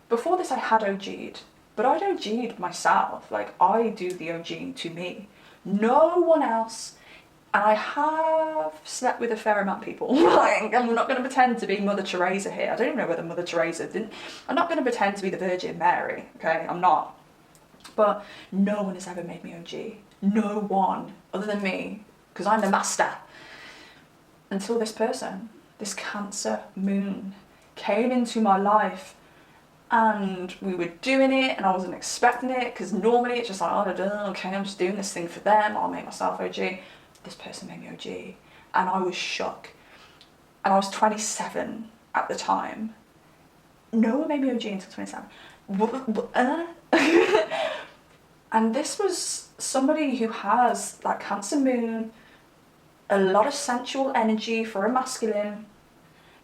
Before this, I had OG'd, but I'd OG'd myself. Like, I do the OGing to me. No one else. And I have slept with a fair amount of people. Like, I'm not going to pretend to be Mother Teresa here. I don't even know whether Mother Teresa didn't. I'm not going to pretend to be the Virgin Mary, okay? I'm not. But no one has ever made me OG. No one, other than me, because I'm the master. Until this person, this Cancer moon, came into my life, and we were doing it, and I wasn't expecting it, because normally it's just like, oh, okay, I'm just doing this thing for them, I'll make myself OG. This person made me OG, and I was shook. And I was 27 at the time. No one made me OG until 27. And this was somebody who has that Cancer moon, a lot of sensual energy for a masculine.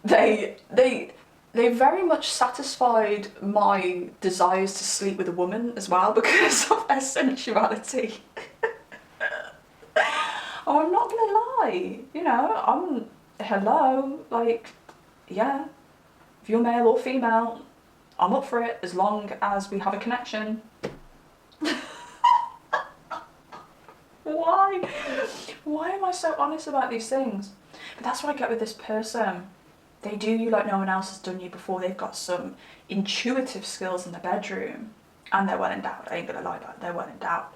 They very much satisfied my desires to sleep with a woman as well because of their sensuality. Oh, I'm not gonna lie, you know, hello, like, yeah, if you're male or female, I'm up for it as long as we have a connection. Why am I so honest about these things? But that's what I get with this person. They do you like no one else has done you before. They've got some intuitive skills in the bedroom, and they're well endowed. I ain't gonna lie about it, they're well endowed.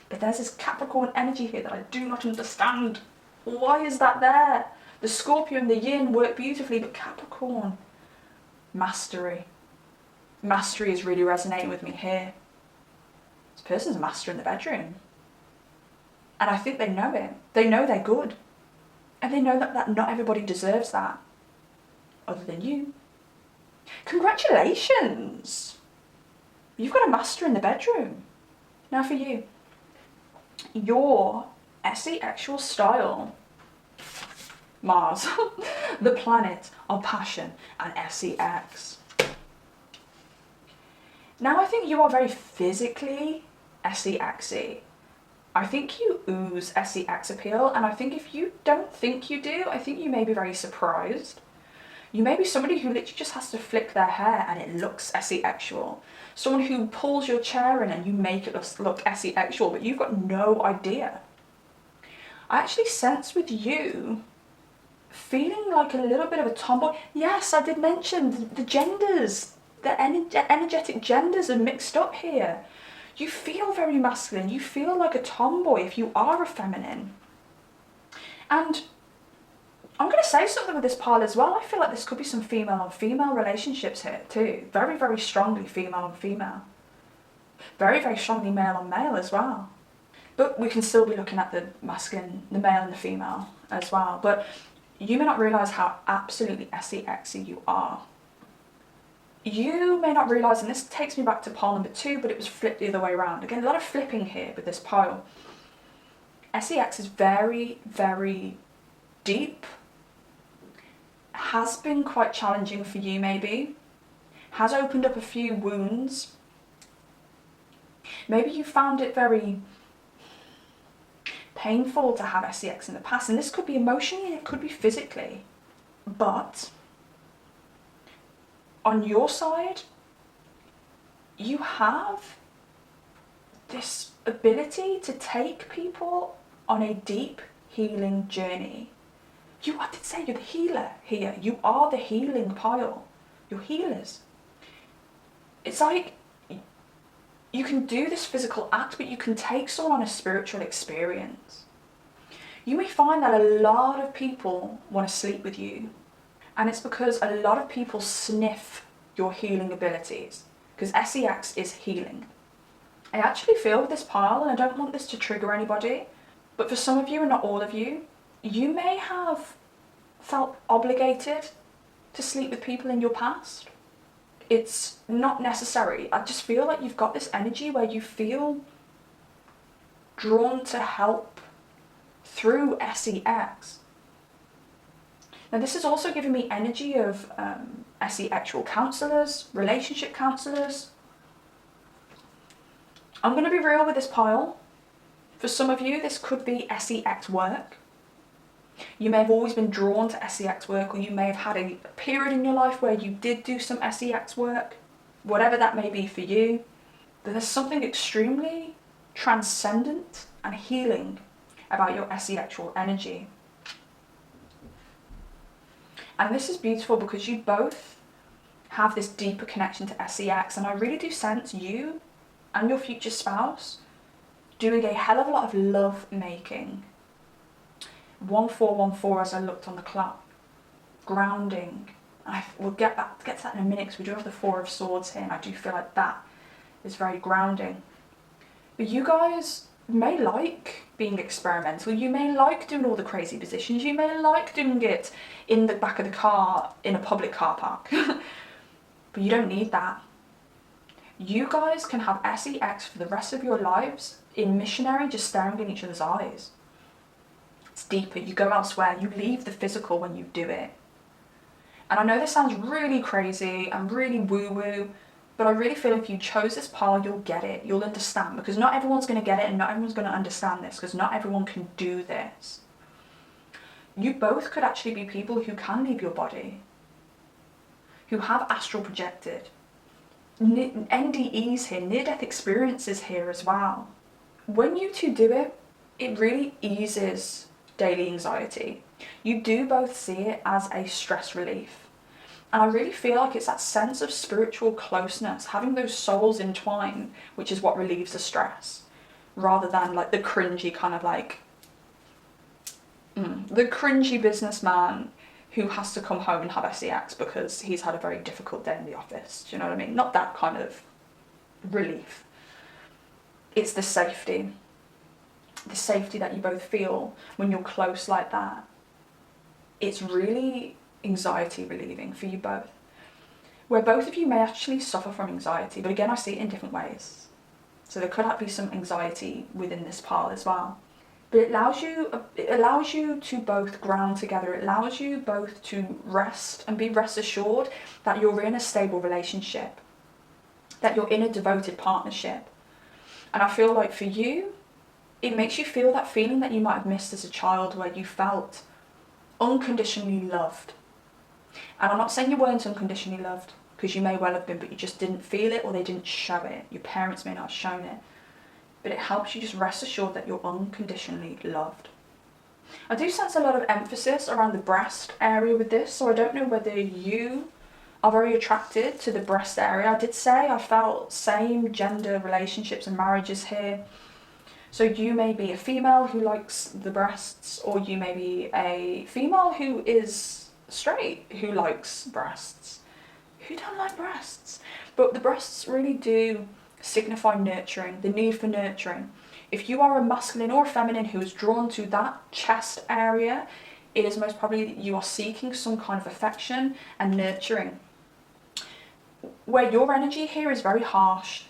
But there's this Capricorn energy here that I do not understand. Why is that there? The Scorpio and the Yin work beautifully, but Capricorn, mastery. Mastery is really resonating with me here. This person's a master in the bedroom. And I think they know it. They know they're good. And they know that not everybody deserves that, other than you. Congratulations! You've got a master in the bedroom. Now for you. Your S3X style. Mars, the planet of passion and S3X. Now I think you are very physically S3X-y. I think you ooze S3X appeal, and I think if you don't think you do, I think you may be very surprised. You may be somebody who literally just has to flick their hair and it looks S3X. Someone who pulls your chair in and you make it look S3X, but you've got no idea. I actually sense with you feeling like a little bit of a tomboy. Yes, I did mention the genders, the energetic genders are mixed up here. You feel very masculine, you feel like a tomboy if you are a feminine. And I'm going to say something with this pile as well. I feel like this could be some female on female relationships here too. Very, very strongly female on female. Very, very strongly male on male as well. But we can still be looking at the masculine, the male and the female as well. But you may not realise how absolutely S3X-y you are. You may not realise, and this takes me back to pile number 2, but it was flipped the other way around. Again, a lot of flipping here with this pile. S3X is very, very deep. Has been quite challenging for you maybe. Has opened up a few wounds. Maybe you found it very painful to have S3X in the past, and this could be emotionally and it could be physically. But on your side, you have this ability to take people on a deep healing journey. I did say you're the healer here. You are the healing pile. You're healers. It's like you can do this physical act, but you can take someone on a spiritual experience. You may find that a lot of people want to sleep with you. And it's because a lot of people sniff your healing abilities. Because S3X is healing. I actually feel with this pile, and I don't want this to trigger anybody, but for some of you and not all of you, you may have felt obligated to sleep with people in your past. It's not necessary. I just feel like you've got this energy where you feel drawn to help through S3X. Now this is also giving me energy of S3X counsellors, relationship counsellors. I'm going to be real with this pile. For some of you, this could be S3X work. You may have always been drawn to S3X work, or you may have had a period in your life where you did do some S3X work, whatever that may be for you. But there's something extremely transcendent and healing about your S3X energy. And this is beautiful because you both have this deeper connection to S3X, and I really do sense you and your future spouse doing a hell of a lot of love making. 1414 as I looked on the clock. Grounding. We'll get to that in a minute because we do have the Four of Swords here, and I do feel like that is very grounding. But you guys may like being experimental. You may like doing all the crazy positions. You may like doing it in the back of the car in a public car park. But you don't need that. You guys can have S3X for the rest of your lives in missionary, just staring in each other's eyes. It's deeper. You go elsewhere. You leave the physical when you do it. And I know this sounds really crazy and really woo-woo, but I really feel if you chose this pile, you'll get it. You'll understand, because not everyone's going to get it and not everyone's going to understand this, because not everyone can do this. You both could actually be people who can leave your body, who have astral projected. NDEs here, near-death experiences here as well. When you two do it, it really eases daily anxiety. You do both see it as a stress relief. And I really feel like it's that sense of spiritual closeness, having those souls entwined, which is what relieves the stress, rather than like the cringy kind of like, the cringy businessman who has to come home and have S3X because he's had a very difficult day in the office. Do you know what I mean? Not that kind of relief. It's the safety that you both feel when you're close like that. It's really anxiety relieving for you both. Where both of you may actually suffer from anxiety, but again, I see it in different ways. So there could be some anxiety within this pile as well. But it allows you to both ground together. It allows you both to rest and be rest assured that you're in a stable relationship, that you're in a devoted partnership. And I feel like for you, it makes you feel that feeling that you might have missed as a child, where you felt unconditionally loved. And I'm not saying you weren't unconditionally loved, because you may well have been, but you just didn't feel it, or they didn't show it. Your parents may not have shown it. But it helps you just rest assured that you're unconditionally loved. I do sense a lot of emphasis around the breast area with this, so I don't know whether you are very attracted to the breast area. I did say I felt same gender relationships and marriages here. So you may be a female who likes the breasts, or you may be a female who is straight who likes breasts. Who don't like breasts? But the breasts really do signify nurturing, the need for nurturing. If you are a masculine or a feminine who is drawn to that chest area, it is most probably that you are seeking some kind of affection and nurturing. Where your energy here is very harsh.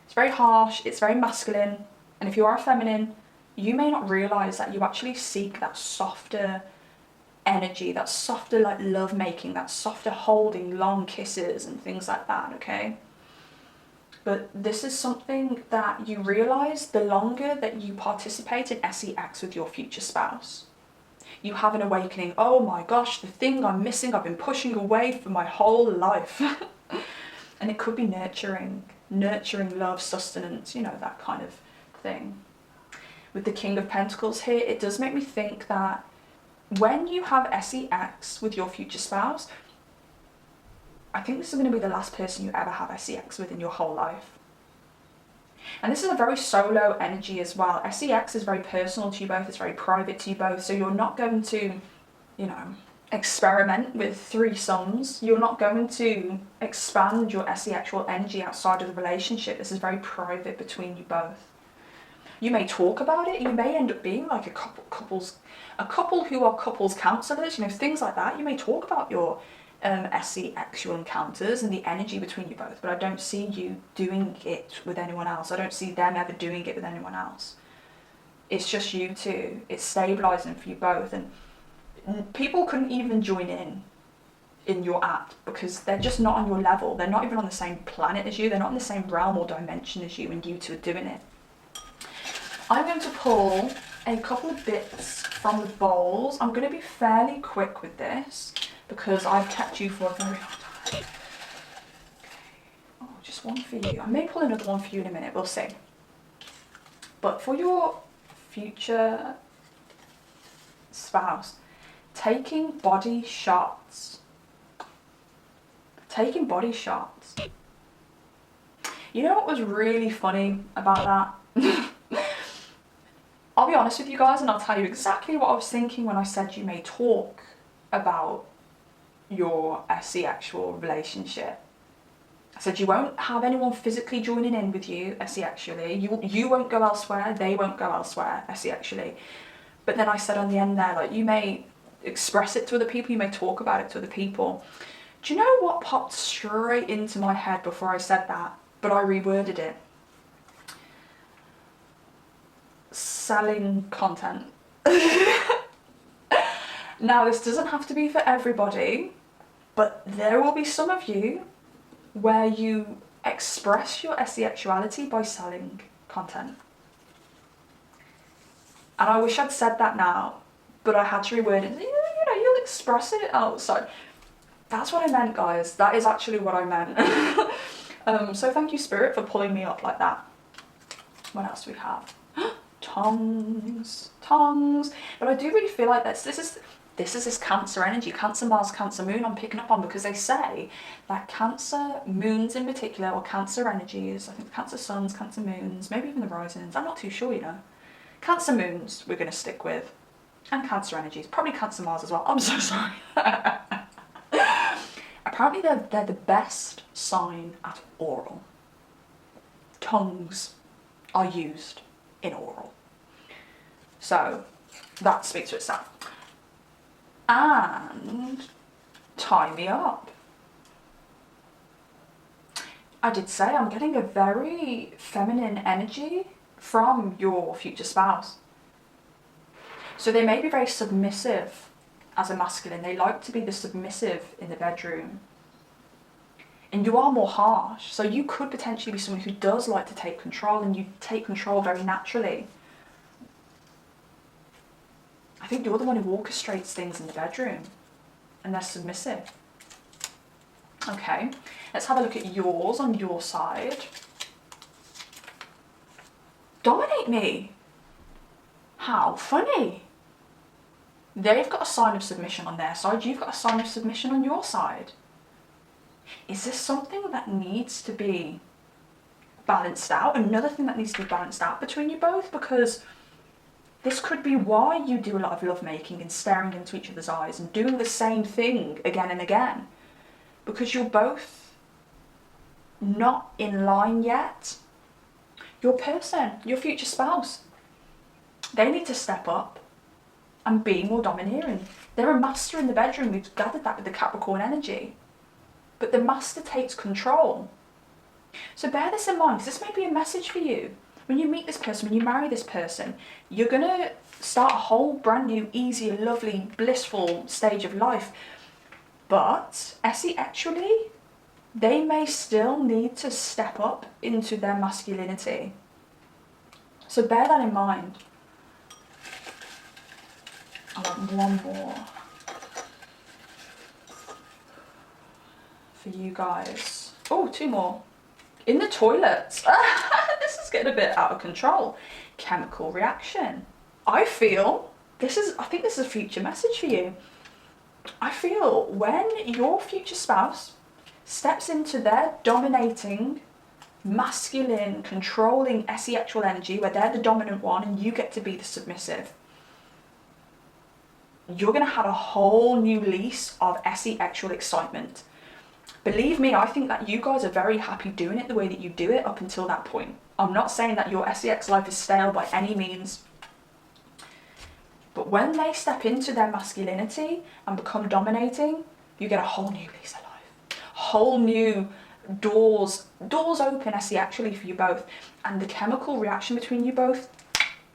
It's very harsh, it's very masculine. And if you are a feminine, you may not realise that you actually seek that softer energy, that softer like love making, that softer holding, long kisses and things like that, okay? But this is something that you realise the longer that you participate in S3X with your future spouse. You have an awakening, oh my gosh, the thing I'm missing, I've been pushing away for my whole life. And it could be nurturing love, sustenance, you know, that kind of thing. With the King of Pentacles here, it does make me think that when you have S3X with your future spouse, I think this is going to be the last person you ever have S3X with in your whole life. And this is a very solo energy as well. S3X is very personal to you both, it's very private to you both, so you're not going to, you know, experiment with threesomes. You're not going to expand your asexual energy outside of the relationship. This is very private between you both. You may talk about it. You may end up being like a couple who are couples counselors, you know, things like that. You may talk about your asexual encounters and the energy between you both, but I don't see you doing it with anyone else. I don't see them ever doing it with anyone else. It's just you two. It's stabilizing for you both, and people couldn't even join in your act because they're just not on your level. They're not even on the same planet as you. They're not in the same realm or dimension as you, and you two are doing it. I'm going to pull a couple of bits from the bowls. I'm going to be fairly quick with this because I've kept you for a very long time. Okay. Oh, just one for you. I may pull another one for you in a minute. We'll see. But for your future spouse, taking body shots. Taking body shots. You know what was really funny about that? I'll be honest with you guys, and I'll tell you exactly what I was thinking when I said you may talk about your asexual relationship. I said you won't have anyone physically joining in with you asexually. You won't go elsewhere, they won't go elsewhere asexually. But then I said on the end there, like, you may express it to other people, you may talk about it to other people. Do you know what popped straight into my head before I said that, but I reworded it? Selling content. Now, this doesn't have to be for everybody, but there will be some of you where you express your asexuality by selling content. And I wish I'd said that now, but I had to reword it. You know, you'll express it outside. That's what I meant, guys. That is actually what I meant. So thank you, Spirit, for pulling me up like that. What else do we have? Tongues. But I do really feel like this is this Cancer energy, Cancer Mars, Cancer Moon I'm picking up on, because they say that Cancer Moons in particular, or Cancer energies, I think Cancer Suns, Cancer Moons, maybe even the Risings, I'm not too sure, you know. Cancer Moons we're going to stick with, and Cancer energies, probably Cancer Mars as well, I'm so sorry. Apparently they're the best sign at oral. Tongues are used in oral. So that speaks for itself. And tie me up. I did say I'm getting a very feminine energy from your future spouse. So they may be very submissive as a masculine. They like to be the submissive in the bedroom. And you are more harsh. So you could potentially be someone who does like to take control, and you take control very naturally. I think you're the one who orchestrates things in the bedroom, and they're submissive. Okay, let's have a look at yours on your side. Dominate me. How funny. They've got a sign of submission on their side, you've got a sign of submission on your side. Is this something that needs to be balanced out? Another thing that needs to be balanced out between you both, because this could be why you do a lot of lovemaking and staring into each other's eyes and doing the same thing again and again. Because you're both not in line yet. Your person, your future spouse, they need to step up and be more domineering. They're a master in the bedroom. We've gathered that with the Capricorn energy. But the master takes control. So bear this in mind, because this may be a message for you. When you meet this person, when you marry this person, you're going to start a whole brand new, easier, lovely, blissful stage of life. But asexually, they may still need to step up into their masculinity. So bear that in mind. I want one more for you guys. Oh, two more. In the toilets. This is getting a bit out of control. Chemical reaction. I think this is a future message for you. I feel when your future spouse steps into their dominating, masculine, controlling, asexual energy, where they're the dominant one and you get to be the submissive, you're going to have a whole new lease of SE-actual excitement. Believe me, I think that you guys are very happy doing it the way that you do it up until that point. I'm not saying that your SEX life is stale by any means. But when they step into their masculinity and become dominating, you get a whole new lease of life. Whole new doors open SE-actually for you both. And the chemical reaction between you both,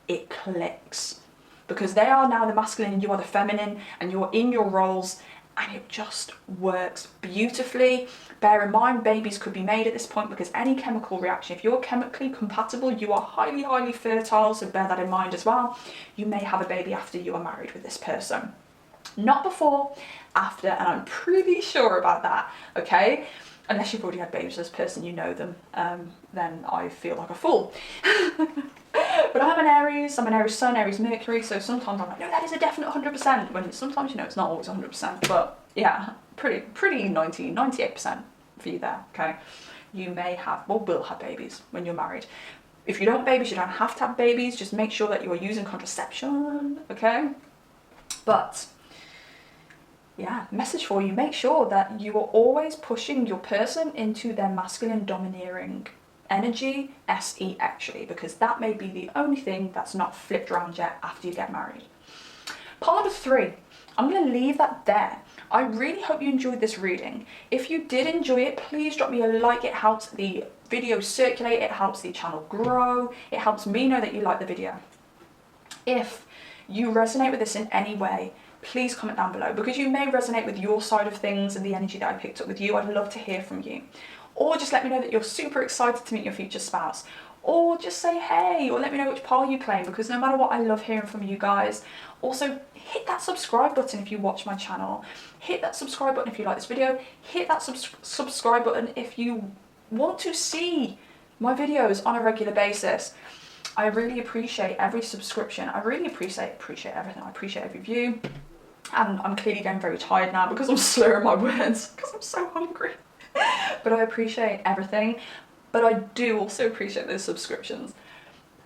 it clicks. Because they are now the masculine and you are the feminine, and you're in your roles, and it just works beautifully. Bear in mind, babies could be made at this point because any chemical reaction, if you're chemically compatible, you are highly, highly fertile, so bear that in mind as well. You may have a baby after you are married with this person. Not before, after, and I'm pretty sure about that, okay? Unless you've already had babies with this person, you know them, then I feel like a fool. But I'm an Aries Sun, Aries Mercury, so sometimes I'm like, no, that is a definite 100%, when sometimes, you know, it's not always 100%, but yeah, pretty 98% for you there, okay? You may have, or will have babies when you're married. If you don't have babies, you don't have to have babies, just make sure that you are using contraception, okay? But yeah, message for you, make sure that you are always pushing your person into their masculine domineering energy, SE actually, because that may be the only thing that's not flipped around yet after you get married. Part number 3, I'm going to leave that there. I really hope you enjoyed this reading. If you did enjoy it, please drop me a like. It helps the video circulate, it helps the channel grow, it helps me know that you like the video. If you resonate with this in any way, please comment down below, because you may resonate with your side of things and the energy that I picked up with you. I'd love to hear from you. Or just let me know that you're super excited to meet your future spouse. Or just say hey, or let me know which pole you're playing, because no matter what, I love hearing from you guys. Also, hit that subscribe button if you watch my channel. Hit that subscribe button if you like this video. Hit that subscribe button if you want to see my videos on a regular basis. I really appreciate every subscription. I really appreciate everything. I appreciate every view. And I'm clearly getting very tired now because I'm slurring my words because I'm so hungry. But I appreciate everything. But I do also appreciate those subscriptions.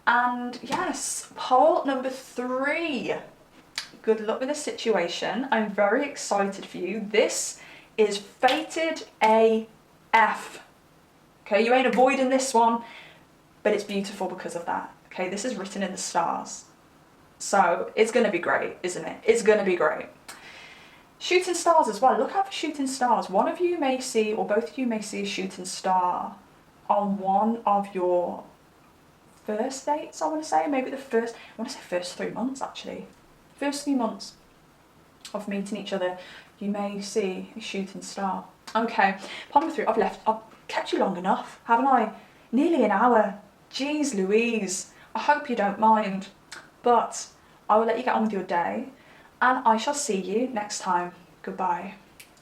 And yes, poll number 3. Good luck with the situation. I'm very excited for you. This is fated AF. Okay, you ain't avoiding this one, but it's beautiful because of that. Okay, this is written in the stars. So it's going to be great, isn't it? It's going to be great. Shooting stars as well. Look out for shooting stars. One of you may see, or both of you may see a shooting star on one of your first dates, I want to say. Maybe the first, I want to say first 3 months actually. First 3 months of meeting each other, you may see a shooting star. Okay, part number 3, I've kept you long enough, haven't I? Nearly an hour. Jeez Louise. I hope you don't mind. But I will let you get on with your day, and I shall see you next time. Goodbye.